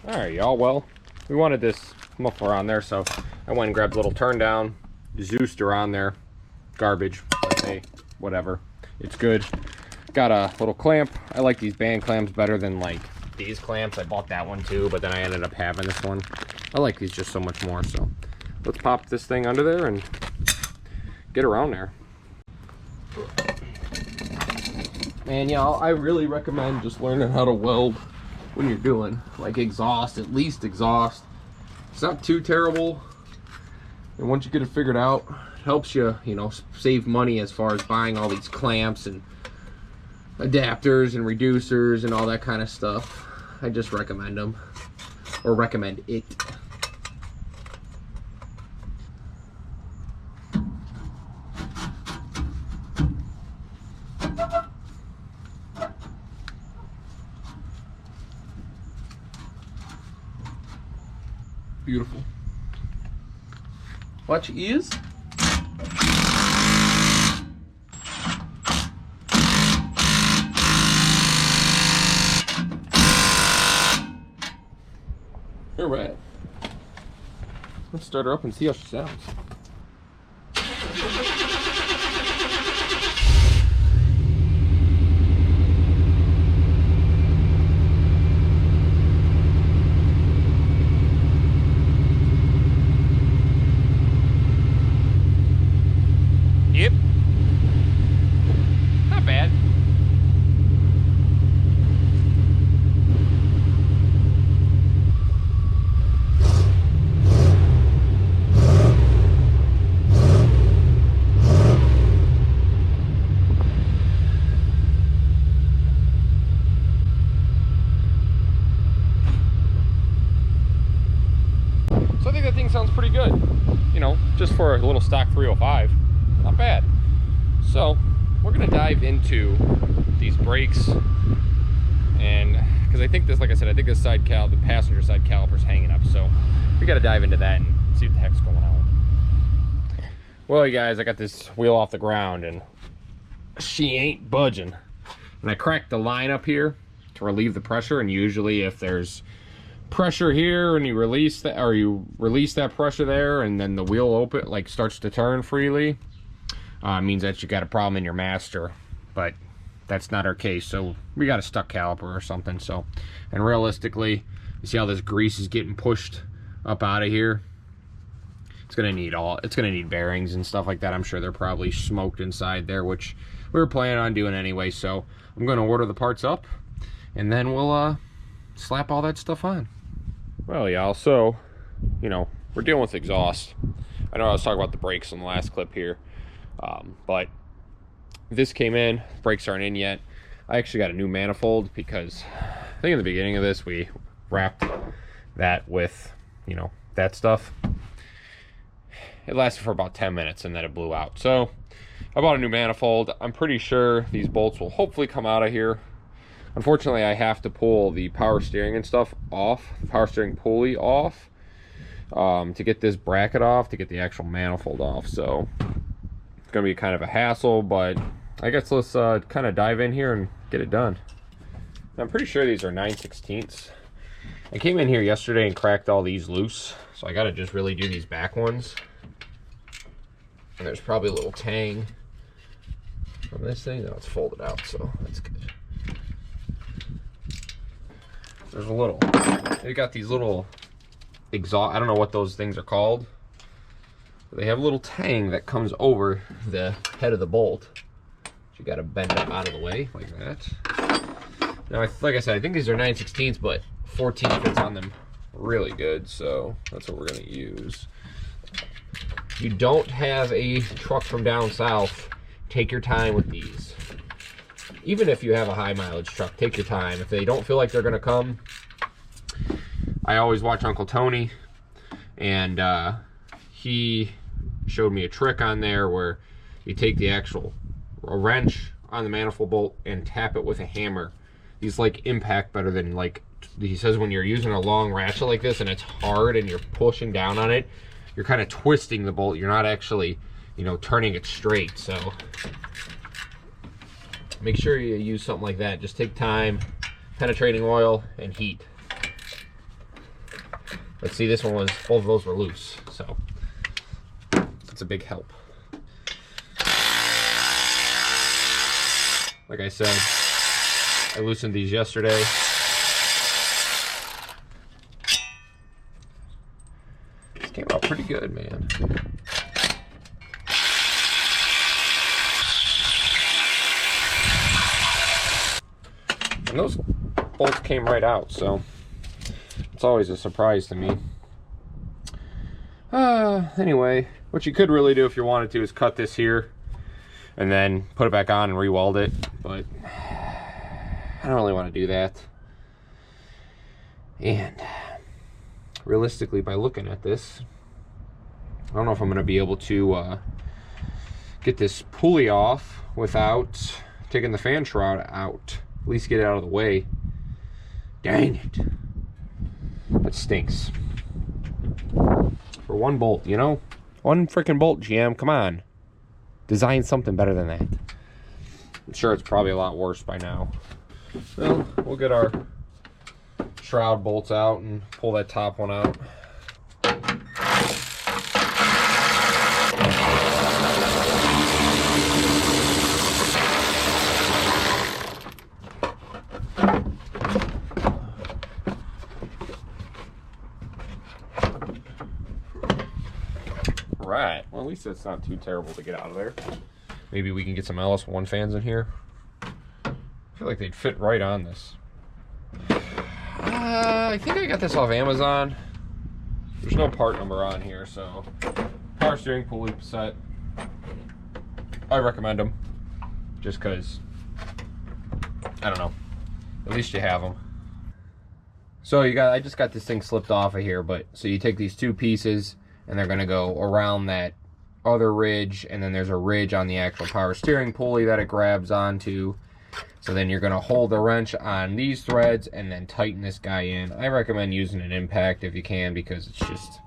All right, y'all, well, we wanted this muffler on there, so I went and grabbed a little turn down, Zeused her on there. Garbage, but hey, whatever, it's good. Got a little clamp. I like these band clamps better than like these clamps. I bought that one too, but then I ended up having this one. I like these just so much more. So let's pop this thing under there and get around there. Man, y'all, I really recommend just learning how to weld when you're doing like exhaust, at least exhaust. It's not too terrible, and once you get it figured out, it helps you, you know, save money as far as buying all these clamps and adapters and reducers and all that kind of stuff. I just recommend them, or recommend it. Beautiful. Watch your ears. All right. Let's start her up and see how she sounds. Yep. Not bad. So I think that thing sounds pretty good, you know, just for a little stock 305, not bad. So we're gonna dive into these brakes, and because I think this, like I said, I think this side the passenger side caliper's hanging up, so we got to dive into that and see what the heck's going on. Well, you guys, I got this wheel off the ground and she ain't budging, and I cracked the line up here to relieve the pressure, and usually if there's pressure here and you release that, or you release that pressure there, and then the wheel open, like, starts to turn freely, means that you got a problem in your master. But that's not our case, so we got a stuck caliper or something. So, and realistically, you see how this grease is getting pushed up out of here? It's gonna need bearings and stuff like that. I'm sure they're probably smoked inside there, which we were planning on doing anyway. So I'm gonna order the parts up, and then we'll slap all that stuff on. Well, y'all, so, you know, we're dealing with exhaust. I know I was talking about the brakes in the last clip here, but this came in, brakes aren't in yet. I actually got a new manifold because I think in the beginning of this we wrapped that with, you know, that stuff. It lasted for about 10 minutes and then it blew out. So I bought a new manifold. I'm pretty sure these bolts will hopefully come out of here. Unfortunately, I have to pull the power steering and stuff off, the power steering pulley off, to get this bracket off, to get the actual manifold off. So it's gonna be kind of a hassle, but I guess let's kind of dive in here and get it done. I'm pretty sure these are 9/16. I came in here yesterday and cracked all these loose, so I gotta just really do these back ones. And there's probably a little tang on this thing. No, it's folded out, so that's good. There's a little, they got these little exhaust, I don't know what those things are called. They have a little tang that comes over the head of the bolt. So you gotta bend it out of the way like that. Now, like I said, I think these are 9/16, but 14 fits on them really good, so that's what we're gonna use. If you don't have a truck from down south, take your time with these. Even if you have a high mileage truck, take your time. If they don't feel like they're gonna come, I always watch Uncle Tony, and he showed me a trick on there where you take the actual wrench on the manifold bolt and tap it with a hammer. These like impact better than, like, he says when you're using a long ratchet like this and it's hard and you're pushing down on it, you're kind of twisting the bolt. You're not actually, you know, turning it straight. So make sure you use something like that. Just take time, penetrating oil, and heat. Let's see, this one was, both of those were loose, so that's a big help. Like I said, I loosened these yesterday. This came out pretty good, man. And those bolts came right out, so it's always a surprise to me. Anyway, what you could really do if you wanted to is cut this here and then put it back on and re-weld it, but I don't really want to do that. And realistically, by looking at this, I don't know if I'm going to be able to get this pulley off without taking the fan shroud out. At least get it out of the way. Dang it. That stinks. For one bolt, you know? One freaking bolt, GM, come on. Design something better than that. I'm sure it's probably a lot worse by now. Well, we'll get our shroud bolts out and pull that top one out. Right, well, at least it's not too terrible to get out of there. Maybe we can get some LS1 fans in here. I feel like they'd fit right on this. I think I got this off Amazon. There's no part number on here, so power steering pulley set. I recommend them, just because, I don't know, at least you have them. So I just got this thing slipped off of here, but so you take these two pieces and they're gonna go around that other ridge, and then there's a ridge on the actual power steering pulley that it grabs onto. So then you're gonna hold the wrench on these threads and then tighten this guy in. I recommend using an impact if you can, because it's just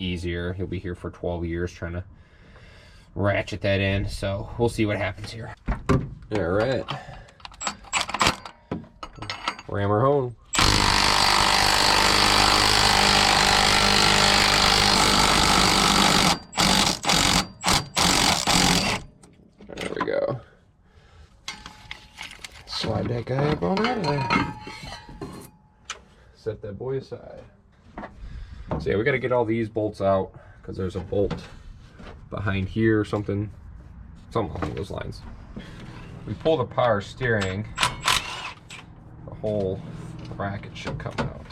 easier. You'll be here for 12 years trying to ratchet that in. So we'll see what happens here. All right. Ram her home. Slide that guy up on out of there. Set that boy aside. So yeah, we got to get all these bolts out because there's a bolt behind here or something along those lines. We pull the power steering, the whole bracket should come out.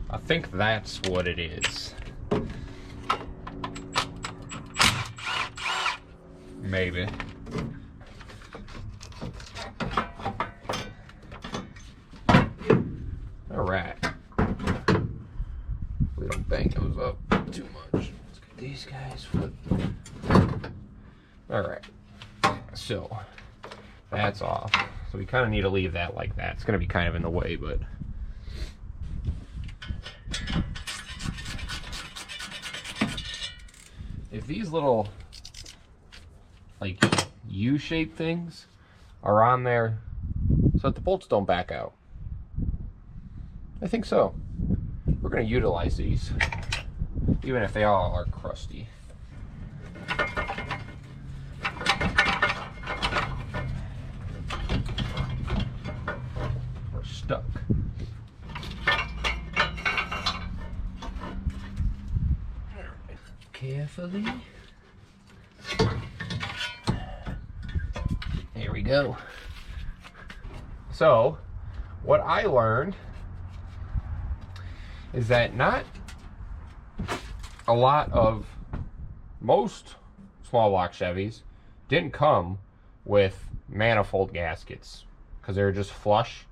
I think that's what it is. Maybe. Alright. We don't bang those up too much. Let's get these guys flipped. Alright. So, that's off. So we kind of need to leave that like that. It's going to be kind of in the way, but... if these little, like, U-shaped things are on there so that the bolts don't back out, I think so. We're going to utilize these, even if they all are crusty. We're stuck. Carefully. There we go. So, what I learned is that most small block Chevys didn't come with manifold gaskets because they're just flush.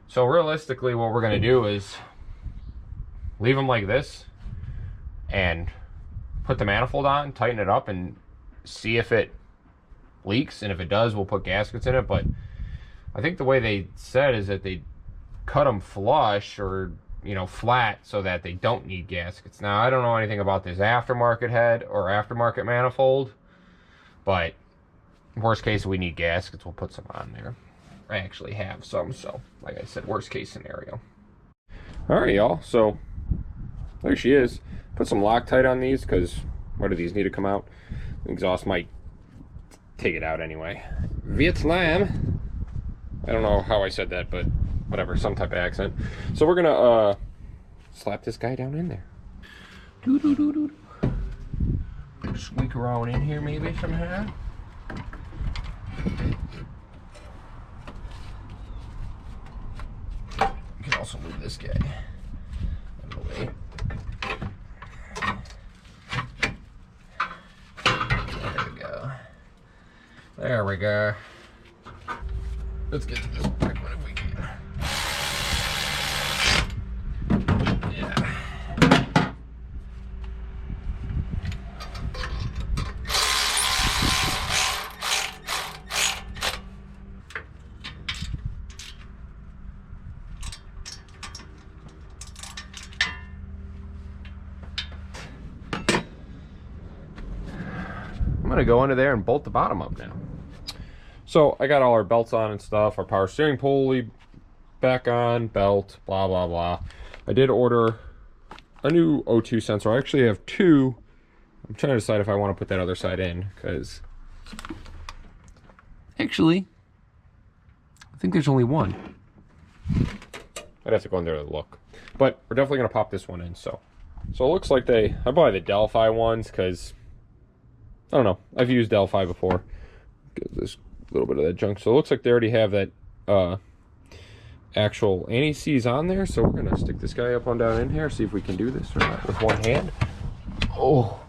So realistically, what we're going to do is leave them like this and put the manifold on, tighten it up, and see if it leaks. And if it does, we'll put gaskets in it. But I think the way they said is that they cut them flush or, you know, flat so that they don't need gaskets. Now, I don't know anything about this aftermarket head or aftermarket manifold, but worst case, if we need gaskets, we'll put some on there. I actually have some, so like I said, worst case scenario. All right, y'all, so there she is. Put some Loctite on these because what do these need to come out? The exhaust might take it out anyway. Vietnam. I don't know how I said that, but whatever, some type of accent. So we're gonna slap this guy down in there. Squeak around in here maybe somehow. You can also move this guy out of the way. There we go. Let's get to this quick one if we can. Yeah. I'm gonna go under there and bolt the bottom up now. So I got all our belts on and stuff, our power steering pulley back on, belt, blah, blah, blah. I did order a new O2 sensor. I actually have two. I'm trying to decide if I want to put that other side in, because actually, I think there's only one. I'd have to go in there to look. But we're definitely going to pop this one in. So it looks like I buy the Delphi ones because, I don't know, I've used Delphi before. Get this little bit of that junk. So it looks like they already have that actual anti-seize on there. So we're gonna stick this guy up on down in here, see if we can do this or not with one hand. Oh,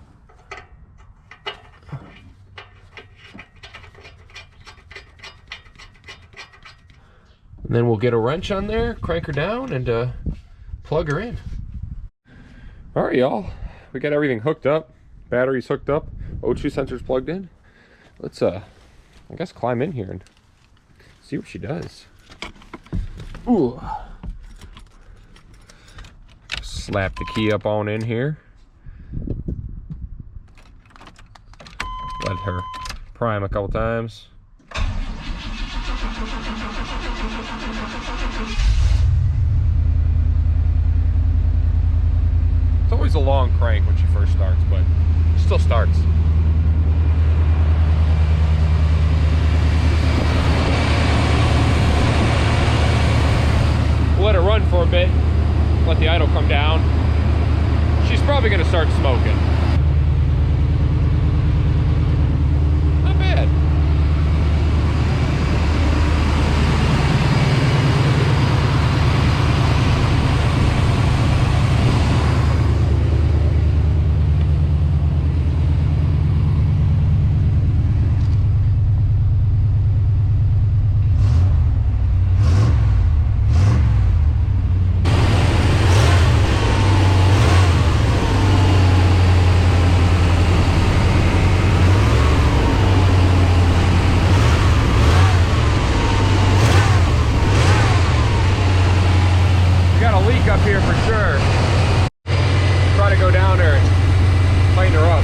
and then we'll get a wrench on there, crank her down, and plug her in. All right, y'all, we got everything hooked up, batteries hooked up, O2 sensors plugged in. Let's I guess climb in here and see what she does. Ooh. Slap the key up on in here. Let her prime a couple times. It's always a long crank when she first starts, but it still starts. probably gonna start smoking. Not bad. Up here for sure. Try to go down there and tighten her up.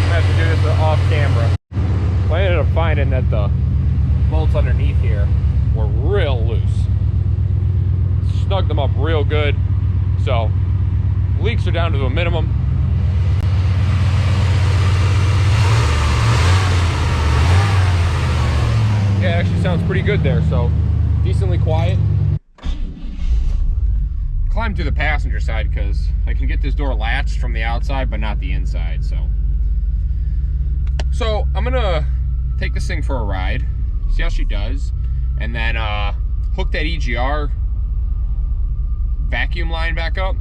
I have to do this off camera. Well, I ended up finding that the bolts underneath here were real loose. Snugged them up real good. So leaks are down to a minimum. Yeah, it actually sounds pretty good there. So decently quiet. Climb through the passenger side because I can get this door latched from the outside but not the inside. So I'm gonna take this thing for a ride, see how she does, and then hook that EGR vacuum line back up,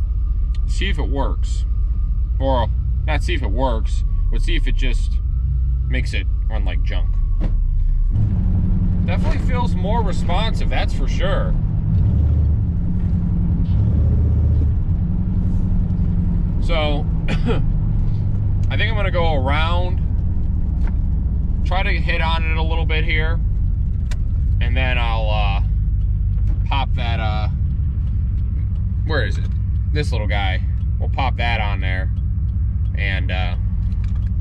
see if it works, or not see if it works, but see if it just makes it run like junk. Definitely feels more responsive, that's for sure. So, I think I'm gonna go around, try to hit on it a little bit here, and then I'll pop that, where is it? This little guy. We'll pop that on there and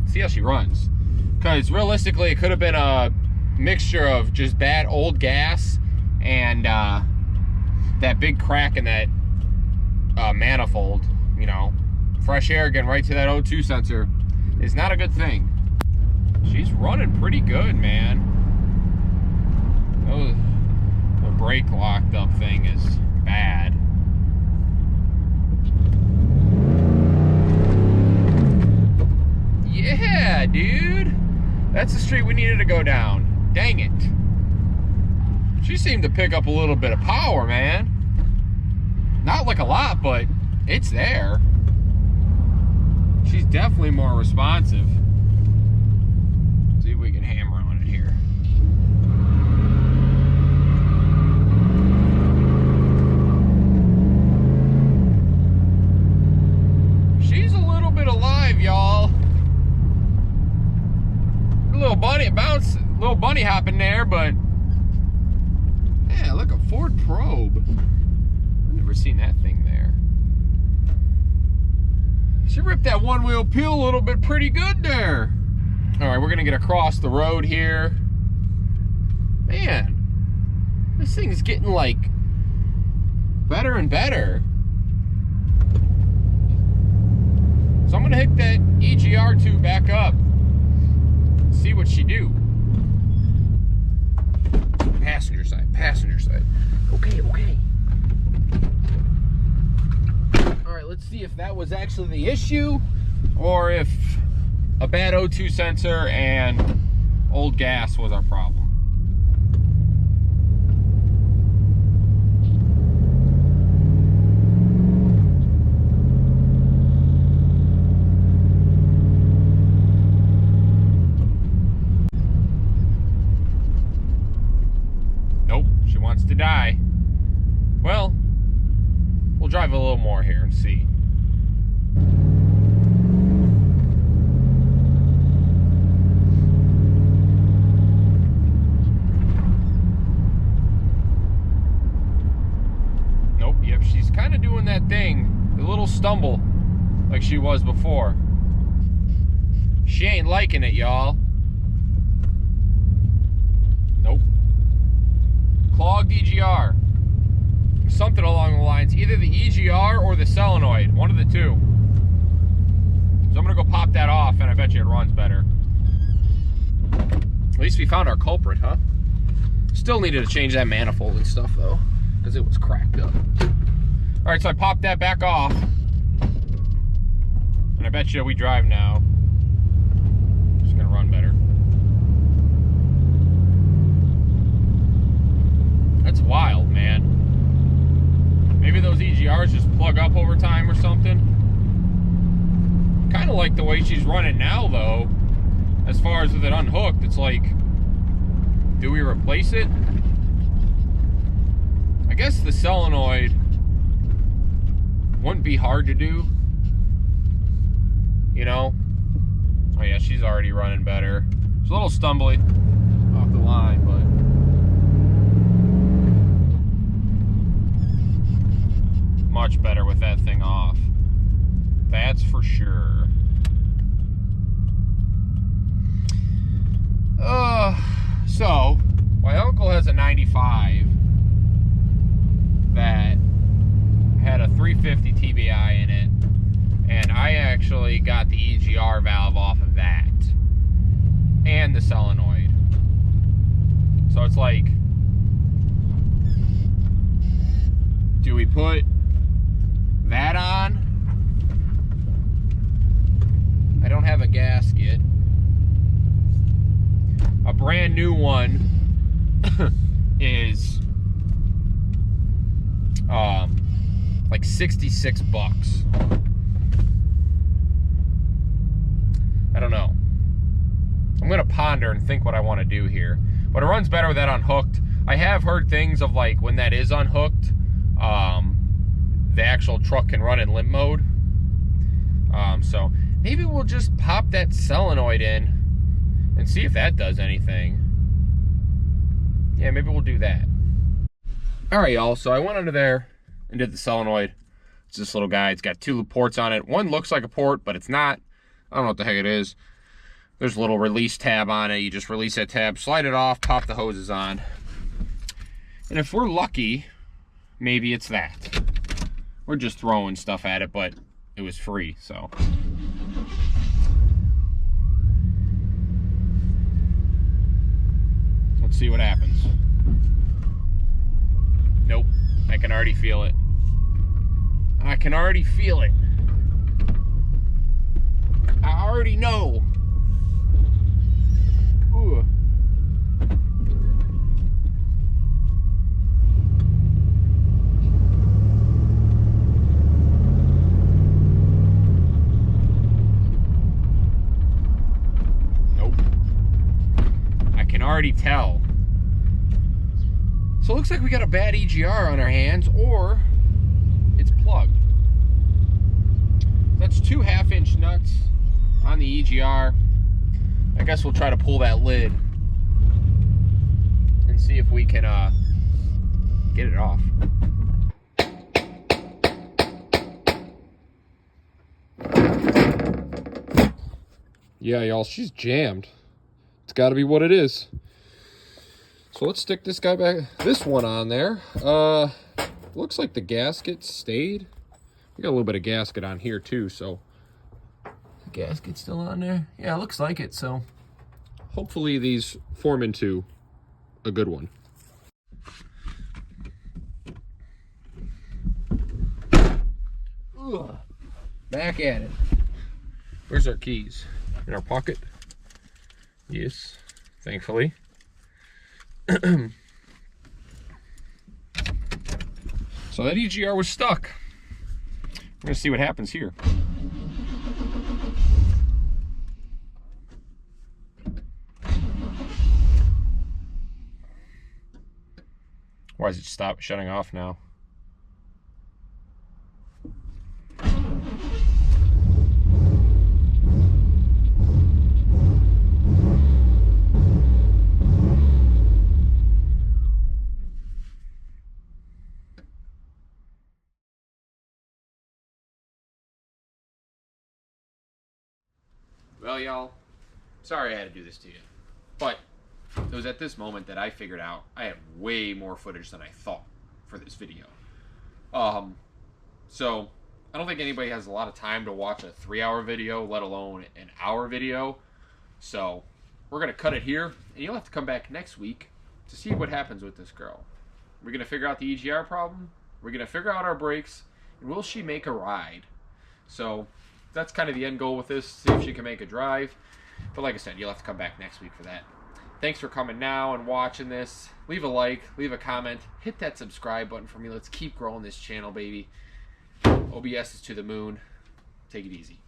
see how she runs. Because realistically, it could have been a mixture of just bad old gas and that big crack in that manifold, you know. Fresh air getting right to that O2 sensor is not a good thing. She's running pretty good, man. Oh, the brake locked up thing is bad. Yeah, dude. That's the street we needed to go down. Dang it. She seemed to pick up a little bit of power, man. Not like a lot, but it's there. She's definitely more responsive. See if we can hammer on it here. She's a little bit alive, y'all. A little bunny bounce, little bunny hopping there, but yeah, look, a Ford Probe. I've never seen that thing there. She ripped that one-wheel peel a little bit pretty good there. All right, we're gonna get across the road here. Man, this thing is getting like better and better. So I'm gonna hook that EGR tube back up. See what she do. Passenger side, passenger side. Okay, okay. All right, let's see if that was actually the issue or if a bad O2 sensor and old gas was our problem. Nope, she wants to die. Well, we'll drive a little more here and see. Nope, yep, she's kind of doing that thing, the little stumble like she was before. She ain't liking it, y'all. Nope. Clogged EGR. Something along the lines, either the EGR or the solenoid, one of the two. So I'm gonna go pop that off and I bet you it runs better. At least we found our culprit, huh? Still needed to change that manifold and stuff though, because it was cracked up. All right, so I popped that back off. And I bet you we drive now. Just gonna run better. That's wild, man. Maybe those EGRs just plug up over time or something. Kind of like the way she's running now, though. As far as with it unhooked, it's like, do we replace it? I guess the solenoid wouldn't be hard to do. You know? Oh yeah, she's already running better. It's a little stumbly off the line, but much better with that thing off. That's for sure. So my uncle has a 95 that had a 350 TBI in it, and I actually got the EGR valve off of that and the solenoid. So it's like, do we put that on? I don't have a gasket. A brand new one is like 66 bucks. I don't know. I'm gonna ponder and think what I want to do here. But it runs better with that unhooked. I have heard things of like when that is unhooked, the actual truck can run in limp mode. So maybe we'll just pop that solenoid in and see if that does anything. Yeah, maybe we'll do that. All right, y'all, so I went under there and did the solenoid. It's this little guy. It's got two ports on it. One looks like a port, but it's not. I don't know what the heck it is. There's a little release tab on it. You just release that tab, slide it off, pop the hoses on. And if we're lucky, maybe it's that. We're just throwing stuff at it, but it was free, so. Let's see what happens. Nope, I can already feel it. I can already feel it. I already know. Ooh. Nope. I can already tell. So it looks like we got a bad EGR on our hands, or it's plugged. That's 2 half-inch nuts on the EGR. I guess we'll try to pull that lid and see if we can get it off. Yeah, y'all, she's jammed. It's got to be what it is. So let's stick this guy back, this one on there. Looks like the gasket stayed. We got a little bit of gasket on here too, so. The gasket's still on there? Yeah, it looks like it, so. Hopefully these form into a good one. Ugh. Back at it. Where's our keys? In our pocket? Yes, thankfully. So that EGR was stuck. We're gonna see what happens here. Why does it stop shutting off now? Well, y'all, sorry I had to do this to you, but it was at this moment that I figured out I have way more footage than I thought for this video. So I don't think anybody has a lot of time to watch a 3-hour video, let alone an hour video. So we're gonna cut it here, and you'll have to come back next week to see what happens with this girl. We're gonna figure out the EGR problem. We're gonna figure out our brakes, and will she make a ride? So that's kind of the end goal with this. See if she can make a drive. But like I said, you'll have to come back next week for that. Thanks for coming now and watching this. Leave a like, leave a comment, hit that subscribe button for me. Let's keep growing this channel, baby. OBS is to the moon. Take it easy.